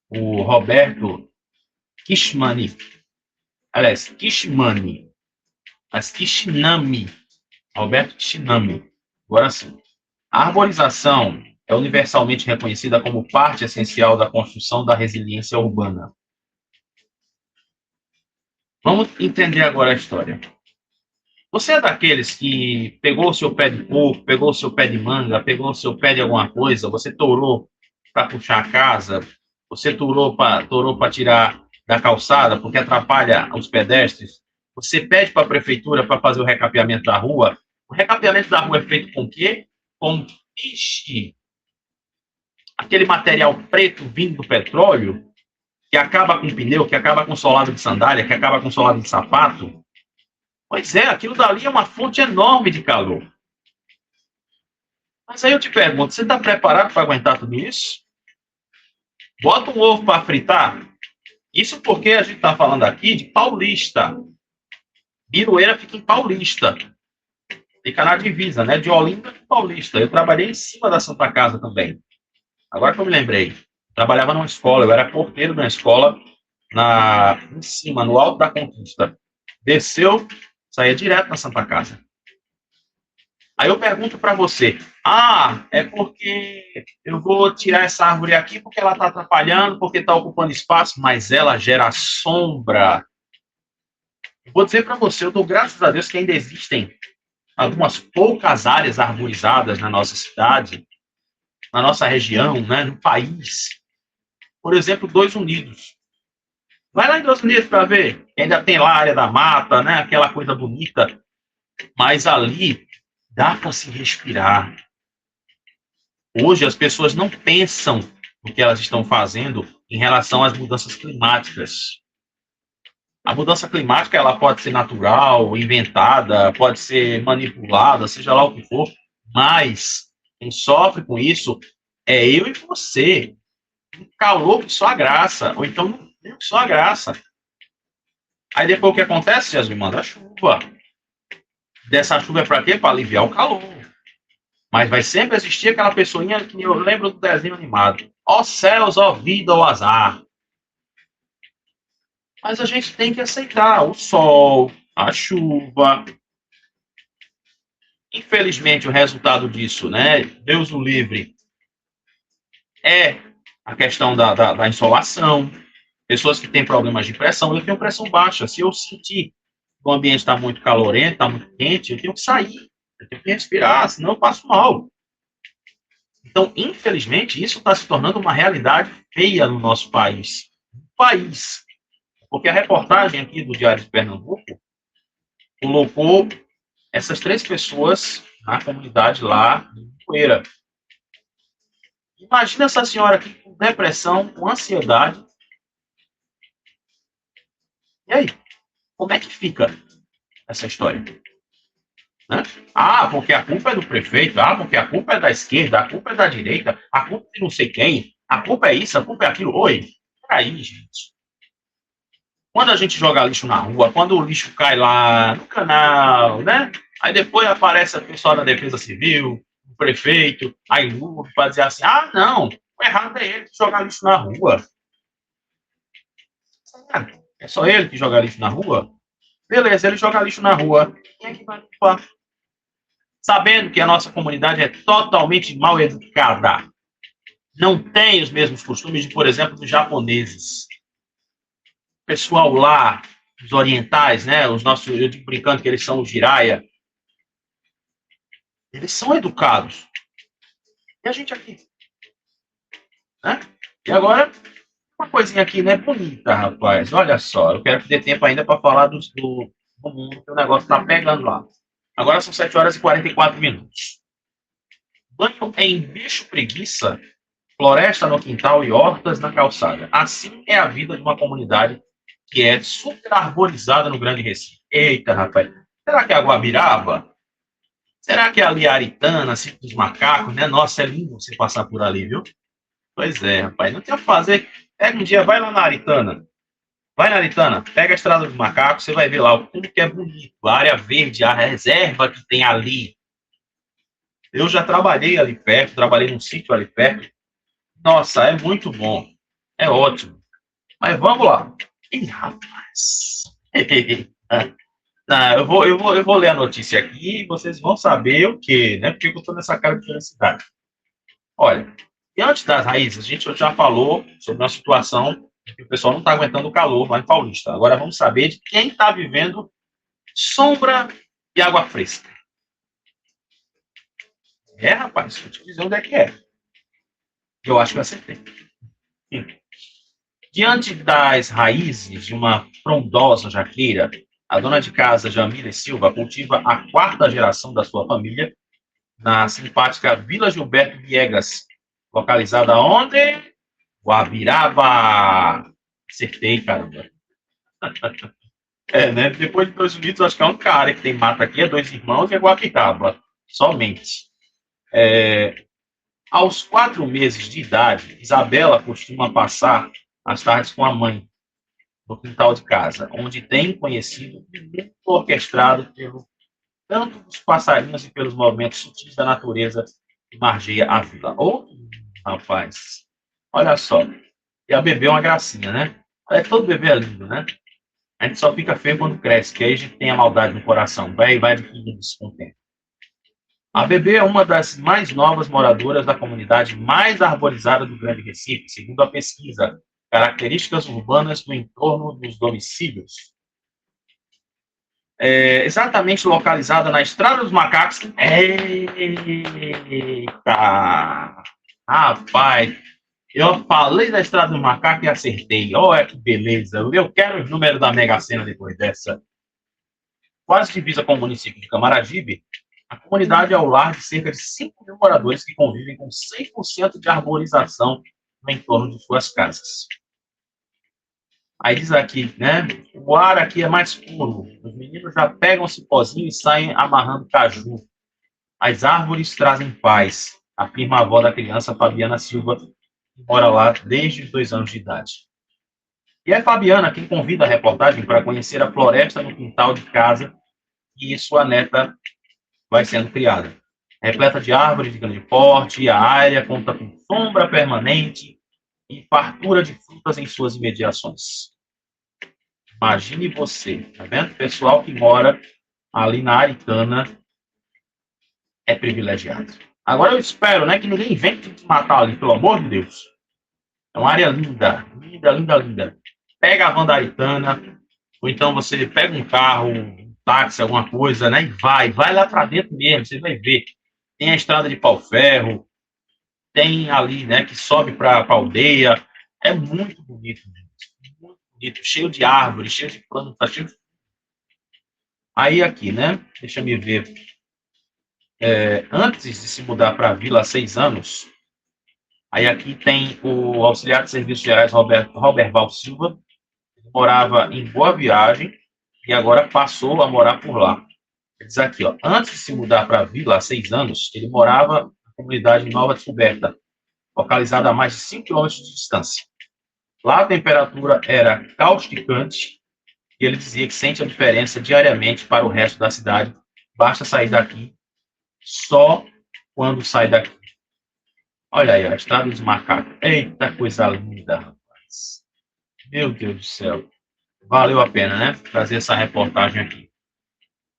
o Roberto Kishnami. Aliás, Kishnami. Mas Kishinami. Roberto Kishinami. Agora sim. A arborização é universalmente reconhecida como parte essencial da construção da resiliência urbana. Vamos entender agora a história. Você é daqueles que pegou o seu pé de coco, pegou o seu pé de manga, pegou o seu pé de alguma coisa, você torou para puxar a casa, você torou para tirar da calçada porque atrapalha os pedestres, você pede para a prefeitura para fazer o recapeamento da rua. O recapeamento da rua é feito com o quê? Com piche, aquele material preto vindo do petróleo, que acaba com pneu, que acaba com solado de sandália, que acaba com solado de sapato. Pois é, aquilo dali é uma fonte enorme de calor. Mas aí eu te pergunto, você está preparado para aguentar tudo isso? Bota um ovo para fritar? Isso porque a gente está falando aqui de Paulista. Biroeira fica em Paulista. Fica na divisa, né? De Olinda e Paulista. Eu trabalhei em cima da Santa Casa também. Agora que eu me lembrei. Trabalhava numa escola, eu era porteiro de uma escola em cima, no alto da Conquista. Desceu, saía direto na Santa Casa. Aí eu pergunto para você, é porque eu vou tirar essa árvore aqui porque ela está atrapalhando, porque está ocupando espaço, mas ela gera sombra. Eu vou dizer para você, eu dou graças a Deus que ainda existem algumas poucas áreas arborizadas na nossa cidade, na nossa região, né, no país. Por exemplo, 2 Unidos. Vai lá em 2 Unidos para ver. Ainda tem lá a área da mata, né, aquela coisa bonita, mas ali dá para se respirar. Hoje as pessoas não pensam no que elas estão fazendo em relação às mudanças climáticas. A mudança climática ela pode ser natural, inventada, pode ser manipulada, seja lá o que for, mas quem sofre com isso é eu e você. Um calor que só a graça, ou então não que só a graça. Aí depois o que acontece? Jesus manda a chuva. Dessa chuva é para quê? Para aliviar o calor. Mas vai sempre existir aquela pessoinha que eu lembro do desenho animado. Ó céus, ó vida, ó azar. Mas a gente tem que aceitar o sol, a chuva. Infelizmente, o resultado disso, né? Deus o livre, é a questão da insolação. Pessoas que têm problemas de pressão, eu tenho pressão baixa. Se eu sentir que o ambiente está muito calorento, está muito quente, eu tenho que sair, eu tenho que respirar, senão eu passo mal. Então, infelizmente, isso está se tornando uma realidade feia no nosso país. Porque a reportagem aqui do Diário de Pernambuco colocou essas 3 pessoas na comunidade lá de Poeira. Imagina essa senhora aqui com depressão, com ansiedade. E aí? Como é que fica essa história? Né? Porque a culpa é do prefeito, porque a culpa é da esquerda, a culpa é da direita, a culpa é de não sei quem, a culpa é isso, a culpa é aquilo. Oi, peraí, gente. Quando a gente joga lixo na rua, quando o lixo cai lá no canal, né? Aí depois aparece o pessoal da Defesa Civil, o prefeito, a ILUB, para dizer assim, não, o errado é ele que joga lixo na rua. É só ele que joga lixo na rua? Beleza, ele joga lixo na rua. Quem é que vai culpar? Sabendo que a nossa comunidade é totalmente mal educada. Não tem os mesmos costumes de, por exemplo, dos japoneses. O pessoal lá, os orientais, né? Os nossos, eu digo brincando que eles são os Jiraya. Eles são educados. E a gente aqui? Né? E agora, uma coisinha aqui, né? Bonita, rapaz. Olha só, eu quero ter tempo ainda para falar do mundo, que o negócio está pegando lá. Agora são 7 horas e 44 minutos. Banho em bicho preguiça, floresta no quintal e hortas na calçada. Assim é a vida de uma comunidade que é super arborizada no Grande Recife. Eita, rapaz. Será que é a Guabiraba? Será que é ali a Aritana, assim, dos macacos, né? Nossa, é lindo você passar por ali, viu? Pois é, rapaz. Não tem o que fazer. Pega um dia, vai lá na Aritana. Vai na Aritana, pega a Estrada dos Macacos, você vai ver lá o como que é bonito. A área verde, a reserva que tem ali. Eu já trabalhei ali perto, trabalhei num sítio ali perto. Nossa, é muito bom. É ótimo. Mas vamos lá. Ih, rapaz. Eu vou ler a notícia aqui e vocês vão saber o quê, né? Porque eu estou nessa cara de felicidade. Olha, diante das raízes, a gente já falou sobre uma situação que o pessoal não está aguentando o calor lá em Paulista. Agora vamos saber de quem está vivendo sombra e água fresca. É, rapaz, vou te dizer onde é que é. Eu acho que eu acertei. Diante das raízes de uma frondosa jaqueira, a dona de casa, Jamila Silva, cultiva a quarta geração da sua família na simpática Vila Gilberto Viegas, localizada onde? Guabiraba. Acertei, caramba. É, né? Depois de 2 Unidos, acho que é um cara que tem mata aqui, é 2 irmãos e é Guabiraba. Somente. Aos 4 meses de idade, Isabela costuma passar as tardes com a mãe no quintal de casa, onde tem conhecido o mundo orquestrado pelo canto dos passarinhos e pelos movimentos sutis da natureza que margeia a vila. Ô, rapaz, olha só. E a bebê é uma gracinha, né? Todo bebê é lindo, né? A gente só fica feio quando cresce, que aí a gente tem a maldade no coração. Vai adquirindo isso com o tempo. A bebê é uma das mais novas moradoras da comunidade mais arborizada do Grande Recife, segundo a pesquisa Características Urbanas do Entorno dos Domicílios. Exatamente localizada na Estrada dos Macacos. Eita! Rapaz, eu falei da Estrada dos Macacos e acertei. Olha que beleza. Eu quero os números da Mega Sena depois dessa. Quase divisa com o município de Camaragibe, a comunidade é o lar de cerca de 5 mil moradores que convivem com 100% de arborização no entorno de suas casas. Aí diz aqui, né? O ar aqui é mais puro. Os meninos já pegam cipózinho e saem amarrando caju. As árvores trazem paz, afirma a avó da criança, Fabiana Silva, que mora lá desde os 2 anos de idade. E é Fabiana quem convida a reportagem para conhecer a floresta no quintal de casa que sua neta vai sendo criada. Repleta de árvores de grande porte, a área conta com sombra permanente e fartura de frutas em suas imediações. Imagine você, tá vendo? O pessoal que mora ali na Aritana é privilegiado. Agora eu espero, né, que ninguém invente de matar ali, pelo amor de Deus. É uma área linda, linda, linda, linda. Pega a van da Aritana, ou então você pega um carro, um táxi, alguma coisa, né, e vai lá para dentro mesmo, você vai ver. Tem a estrada de pau-ferro, tem ali, né, que sobe para a aldeia. É muito bonito, gente. Muito bonito, cheio de árvores, cheio de plantas, cheio de... Aí aqui, né, deixa eu me ver. Antes de se mudar para a vila há 6 anos, aí aqui tem o auxiliar de serviços gerais, Roberval Silva, que morava em Boa Viagem e agora passou a morar por lá. Diz aqui, ó, antes de se mudar para a vila há 6 anos, ele morava na comunidade Nova Descoberta, localizada a mais de 5 quilômetros de distância. Lá a temperatura era causticante e ele dizia que sente a diferença diariamente para o resto da cidade. Basta sair daqui só quando sai daqui. Olha aí, a estrada dos macacos. Eita, coisa linda, rapaz. Meu Deus do céu. Valeu a pena, né? Trazer essa reportagem aqui.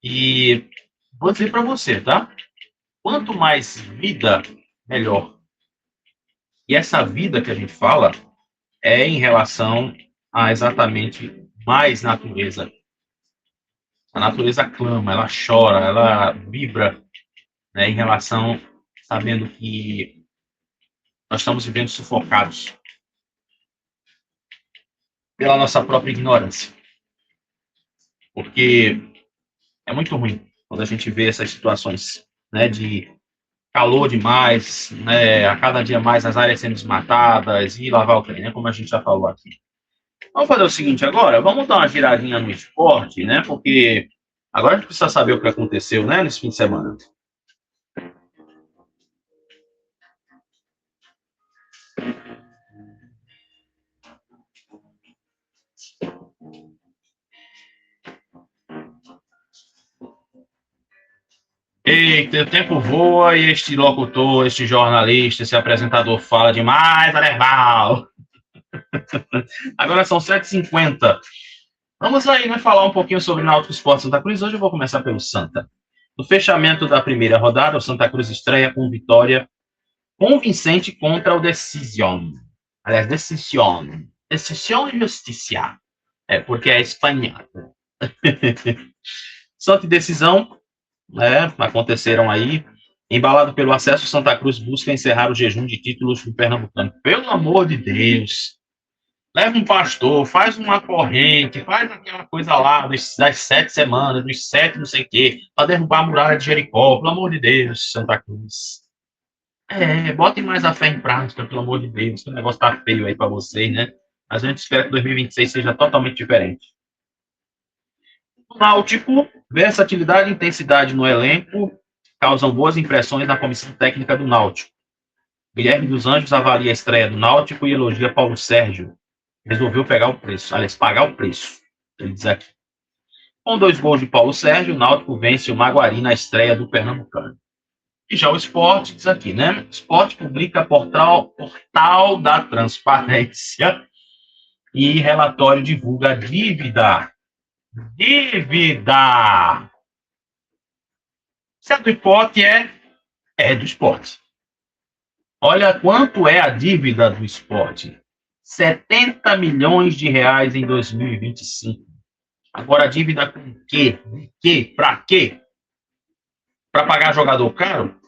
E vou dizer para você, tá? Quanto mais vida, melhor. E essa vida que a gente fala é em relação a exatamente mais natureza. A natureza clama, ela chora, ela vibra, né, em relação, sabendo que nós estamos vivendo sufocados pela nossa própria ignorância. Porque é muito ruim quando a gente vê essas situações, né, de calor demais, né, a cada dia mais as áreas sendo desmatadas e lavar o trem, né, como a gente já falou aqui. Vamos fazer o seguinte agora, vamos dar uma giradinha no esporte, né, porque agora a gente precisa saber o que aconteceu, né, nesse fim de semana. Eita, o tempo voa e este locutor, este jornalista, esse apresentador fala demais, Aderbal. Agora são 7h50. Vamos aí, né, falar um pouquinho sobre o Náutico Esporte Santa Cruz. Hoje eu vou começar pelo Santa. No fechamento da primeira rodada, o Santa Cruz estreia com vitória convincente contra o Decision. Aliás, Decision. Decision e Justiça. Porque é espanhol. Santa e Decisão aconteceram aí. Embalado pelo acesso, Santa Cruz busca encerrar o jejum de títulos do Pernambucano. Pelo amor de Deus, leva um pastor, faz uma corrente, faz aquela coisa lá das 7 semanas, dos 7 não sei o quê, para derrubar a muralha de Jericó, pelo amor de Deus, Santa Cruz. Botem mais a fé em prática, pelo amor de Deus, que o negócio tá feio aí para vocês, né? Mas a gente espera que 2026 seja totalmente diferente. O Náutico, versatilidade e intensidade no elenco causam boas impressões na comissão técnica do Náutico. Guilherme dos Anjos avalia a estreia do Náutico e elogia Paulo Sérgio. Resolveu pegar o preço, aliás, pagar o preço, ele diz aqui. Com 2 gols de Paulo Sérgio, o Náutico vence o Maguari na estreia do Pernambucano. E já o Sport diz aqui, né? Sport publica portal da transparência e relatório divulga dívida. Dívida! Se é do Sport, é do Sport. Olha quanto é a dívida do Sport. 70 milhões de reais em 2025. Agora, a dívida com quê? De quê? Para quê? Para pagar jogador caro?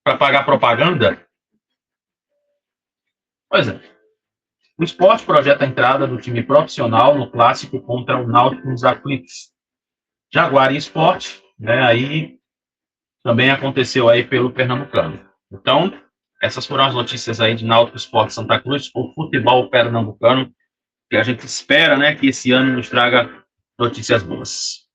Para pagar propaganda? Pois é. O Sport projeta a entrada do time profissional no clássico contra o Náutico nos aflitos. Jaguar e Sport, né, aí também aconteceu aí pelo Pernambucano. Então, essas foram as notícias aí de Náutico, Sport, Santa Cruz, o futebol pernambucano, que a gente espera, né, que esse ano nos traga notícias boas.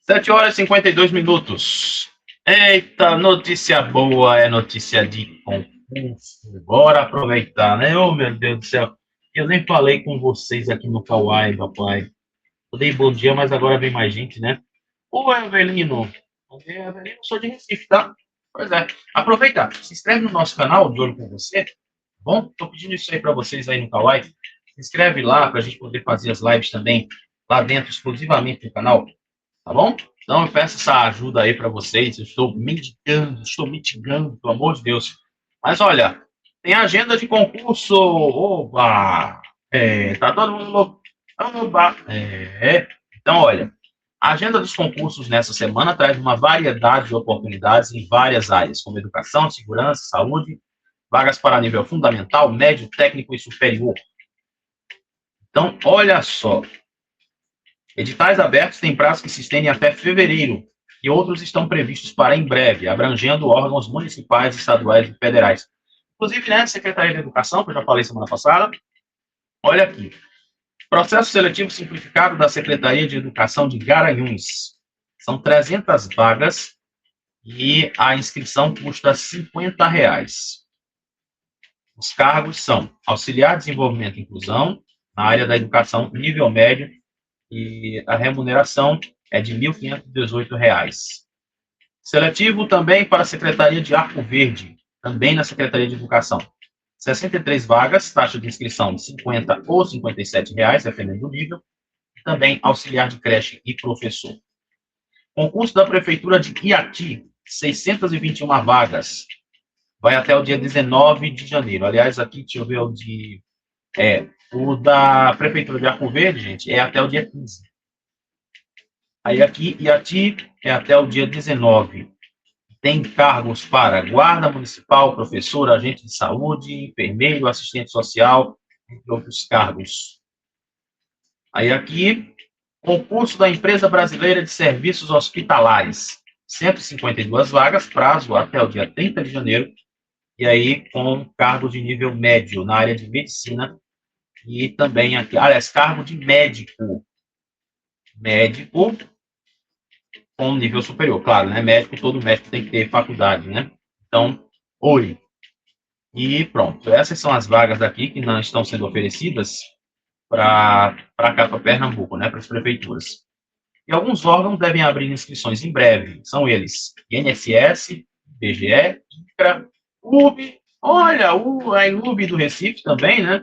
Sete horas e 52 minutos. Eita, notícia boa é notícia de concurso. Bora aproveitar, né? Oh, meu Deus do céu. Eu nem falei com vocês aqui no Kauai, papai. Eu dei bom dia, mas agora vem mais gente, né? Ô, Evelino. Evelino, eu sou de Recife, tá? Pois é. Aproveita, se inscreve no nosso canal, de olho com você. Tá bom? Tô pedindo isso aí para vocês aí no Kauai. Se inscreve lá para a gente poder fazer as lives também lá dentro, exclusivamente no canal. Tá bom? Então eu peço essa ajuda aí para vocês. Eu estou mitigando, pelo amor de Deus. Mas olha, tem agenda de concurso. Oba! Tá todo mundo louco. Oba! Então, olha, a agenda dos concursos nessa semana traz uma variedade de oportunidades em várias áreas, como educação, segurança, saúde, vagas para nível fundamental, médio, técnico e superior. Então, olha só, editais abertos têm prazo que se estendem até fevereiro e outros estão previstos para em breve, abrangendo órgãos municipais, estaduais e federais. Inclusive, né, Secretaria de Educação, que eu já falei semana passada, olha aqui. Processo seletivo simplificado da Secretaria de Educação de Garanhuns. São 300 vagas e a inscrição custa R$ 50. Os cargos são auxiliar de desenvolvimento e inclusão, na área da educação nível médio, e a remuneração é de R$ 1.518. Seletivo também para a Secretaria de Arco Verde, também na Secretaria de Educação. 63 vagas, taxa de inscrição de R$ 50 ou R$ 57, dependendo do nível. Também auxiliar de creche e professor. Concurso da Prefeitura de Iati, 621 vagas. Vai até o dia 19 de janeiro. Aliás, aqui, deixa eu ver o da Prefeitura de Arco Verde, gente, é até o dia 15. Aí aqui, Iati, é até o dia 19. Tem cargos para guarda municipal, professor, agente de saúde, enfermeiro, assistente social, entre outros cargos. Aí aqui, concurso da Empresa Brasileira de Serviços Hospitalares, 152 vagas, prazo até o dia 30 de janeiro, e aí com cargo de nível médio na área de medicina e também aqui, aliás, cargo de médico com nível superior, claro, né? Médico, todo médico tem que ter faculdade, né? Então, oi. E pronto, essas são as vagas daqui que não estão sendo oferecidas para cá, para Pernambuco, né? Para as prefeituras. E alguns órgãos devem abrir inscrições em breve. São eles: INSS, IBGE, INCRA, UB, Olha, a Inub do Recife também, né?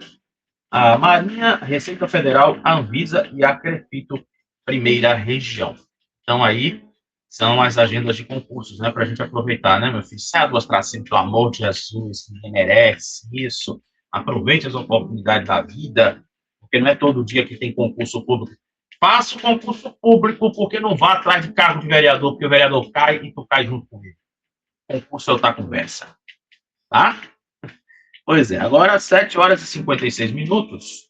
A Marinha, a Receita Federal, a Anvisa e a Crefito, Primeira Região. Então, aí são as agendas de concursos, né? Para a gente aproveitar, né, meu filho? Sai duas tracinhas, pelo amor de Jesus, ninguém merece isso. Aproveite as oportunidades da vida, porque não é todo dia que tem concurso público. Faça o concurso público, porque não vá atrás de cargo de vereador, porque o vereador cai e tu cai junto com ele. Concurso é outra conversa, tá? Pois é, agora 7 horas e 56 minutos.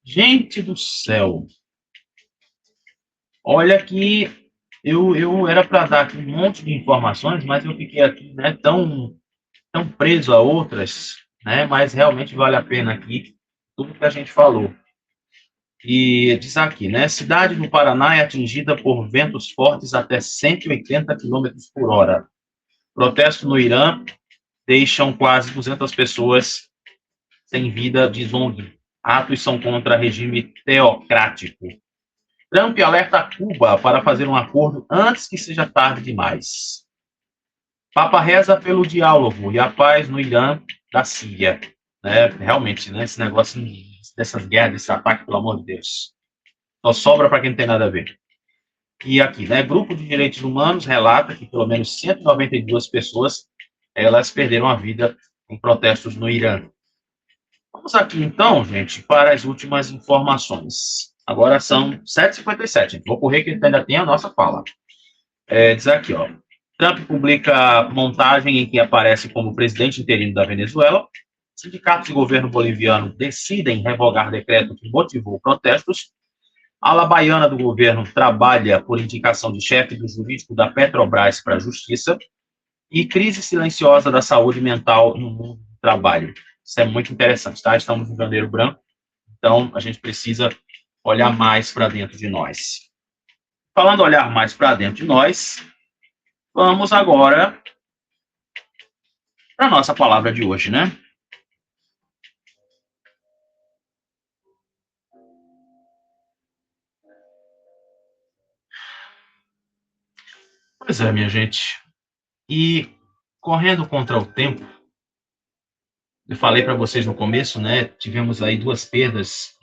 Gente do céu, olha que eu era para dar aqui um monte de informações, mas eu fiquei aqui, né, tão preso a outras, né, mas realmente vale a pena aqui tudo que a gente falou. E diz aqui, né, cidade do Paraná é atingida por ventos fortes até 180 quilômetros por hora. Protestos no Irã deixam quase 200 pessoas sem vida, diz ONG. Atos são contra regime teocrático. Trump alerta Cuba para fazer um acordo antes que seja tarde demais. Papa reza pelo diálogo e a paz no Irã da Síria. Realmente, né, esse negócio dessas guerras, desse ataque, pelo amor de Deus. Só sobra para quem não tem nada a ver. E aqui, né, Grupo de Direitos Humanos relata que pelo menos 192 pessoas elas perderam a vida em protestos no Irã. Vamos aqui, então, gente, para as últimas informações. Agora são 7h57. Vou correr que ainda tem a nossa fala. Diz aqui, ó. Trump publica montagem em que aparece como presidente interino da Venezuela. Sindicatos e governo boliviano decidem revogar decreto que motivou protestos. A ala baiana do governo trabalha por indicação de chefe do jurídico da Petrobras para a justiça. E crise silenciosa da saúde mental no mundo do trabalho. Isso é muito interessante, tá? Estamos no janeiro branco, então a gente precisa olhar mais para dentro de nós. Falando olhar mais para dentro de nós, vamos agora para a nossa palavra de hoje, né? Pois é, minha gente. E correndo contra o tempo, eu falei para vocês no começo, né? Tivemos aí duas perdas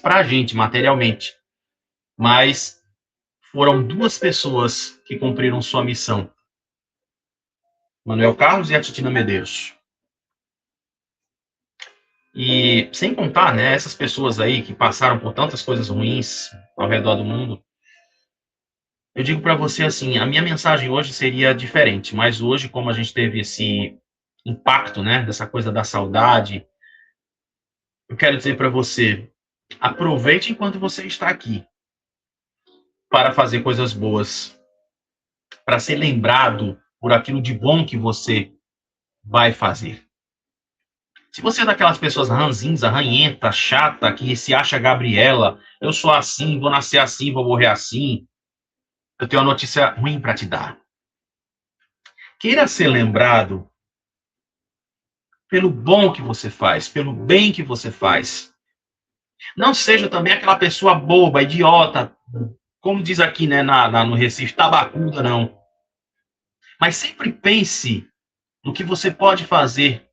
para a gente materialmente, mas foram duas pessoas que cumpriram sua missão. Manuel Carlos e a Titina Medeiros. E sem contar, né, essas pessoas aí que passaram por tantas coisas ruins ao redor do mundo, eu digo para você assim, a minha mensagem hoje seria diferente, mas hoje, como a gente teve esse impacto, né, dessa coisa da saudade, eu quero dizer para você, aproveite enquanto você está aqui para fazer coisas boas, para ser lembrado por aquilo de bom que você vai fazer. Se você é daquelas pessoas ranzinza, ranhenta, chata, que se acha Gabriela, eu sou assim, vou nascer assim, vou morrer assim, eu tenho uma notícia ruim para te dar. Queira ser lembrado pelo bom que você faz, pelo bem que você faz. Não seja também aquela pessoa boba, idiota, como diz aqui, né, no Recife, tabacuda, não. Mas sempre pense no que você pode fazer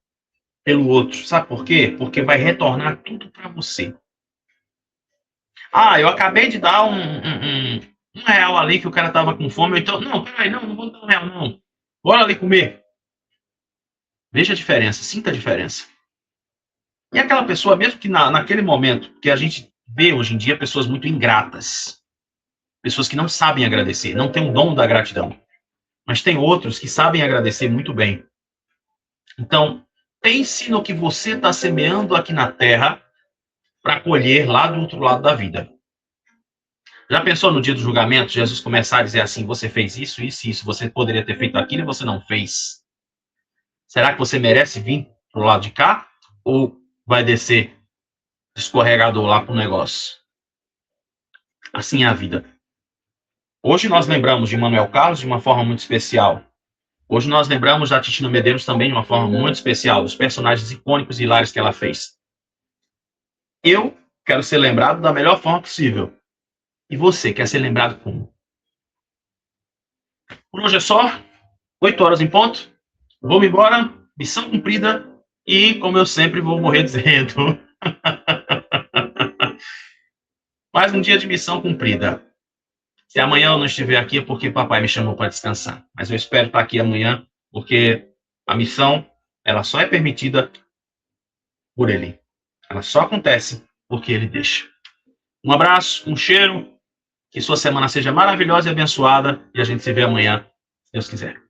pelo outro. Sabe por quê? Porque vai retornar tudo para você. Ah, eu acabei de dar um real ali que o cara tava com fome. Então, não, peraí, não vou dar um real, não. Bora ali comer. Veja a diferença, sinta a diferença. E aquela pessoa, mesmo que naquele momento, que a gente vê hoje em dia pessoas muito ingratas, pessoas que não sabem agradecer, não têm o dom da gratidão, mas tem outros que sabem agradecer muito bem. Então, pense no que você está semeando aqui na terra para colher lá do outro lado da vida. Já pensou no dia do julgamento, Jesus começar a dizer assim, você fez isso, isso e isso, você poderia ter feito aquilo e você não fez? Será que você merece vir pro lado de cá? Ou vai descer escorregador lá pro negócio? Assim é a vida. Hoje nós lembramos de Manuel Carlos de uma forma muito especial. Hoje nós lembramos da Titina Medeiros também de uma forma muito especial, dos personagens icônicos e hilários que ela fez. Eu quero ser lembrado da melhor forma possível. E você quer ser lembrado como? Por hoje é só. 8 horas em ponto. Vou-me embora. Missão cumprida. E, como eu sempre vou morrer dizendo, mais um dia de missão cumprida. Se amanhã eu não estiver aqui é porque papai me chamou para descansar. Mas eu espero estar aqui amanhã, porque a missão, ela só é permitida por ele. Ela só acontece porque ele deixa. Um abraço, um cheiro, que sua semana seja maravilhosa e abençoada, e a gente se vê amanhã, se Deus quiser.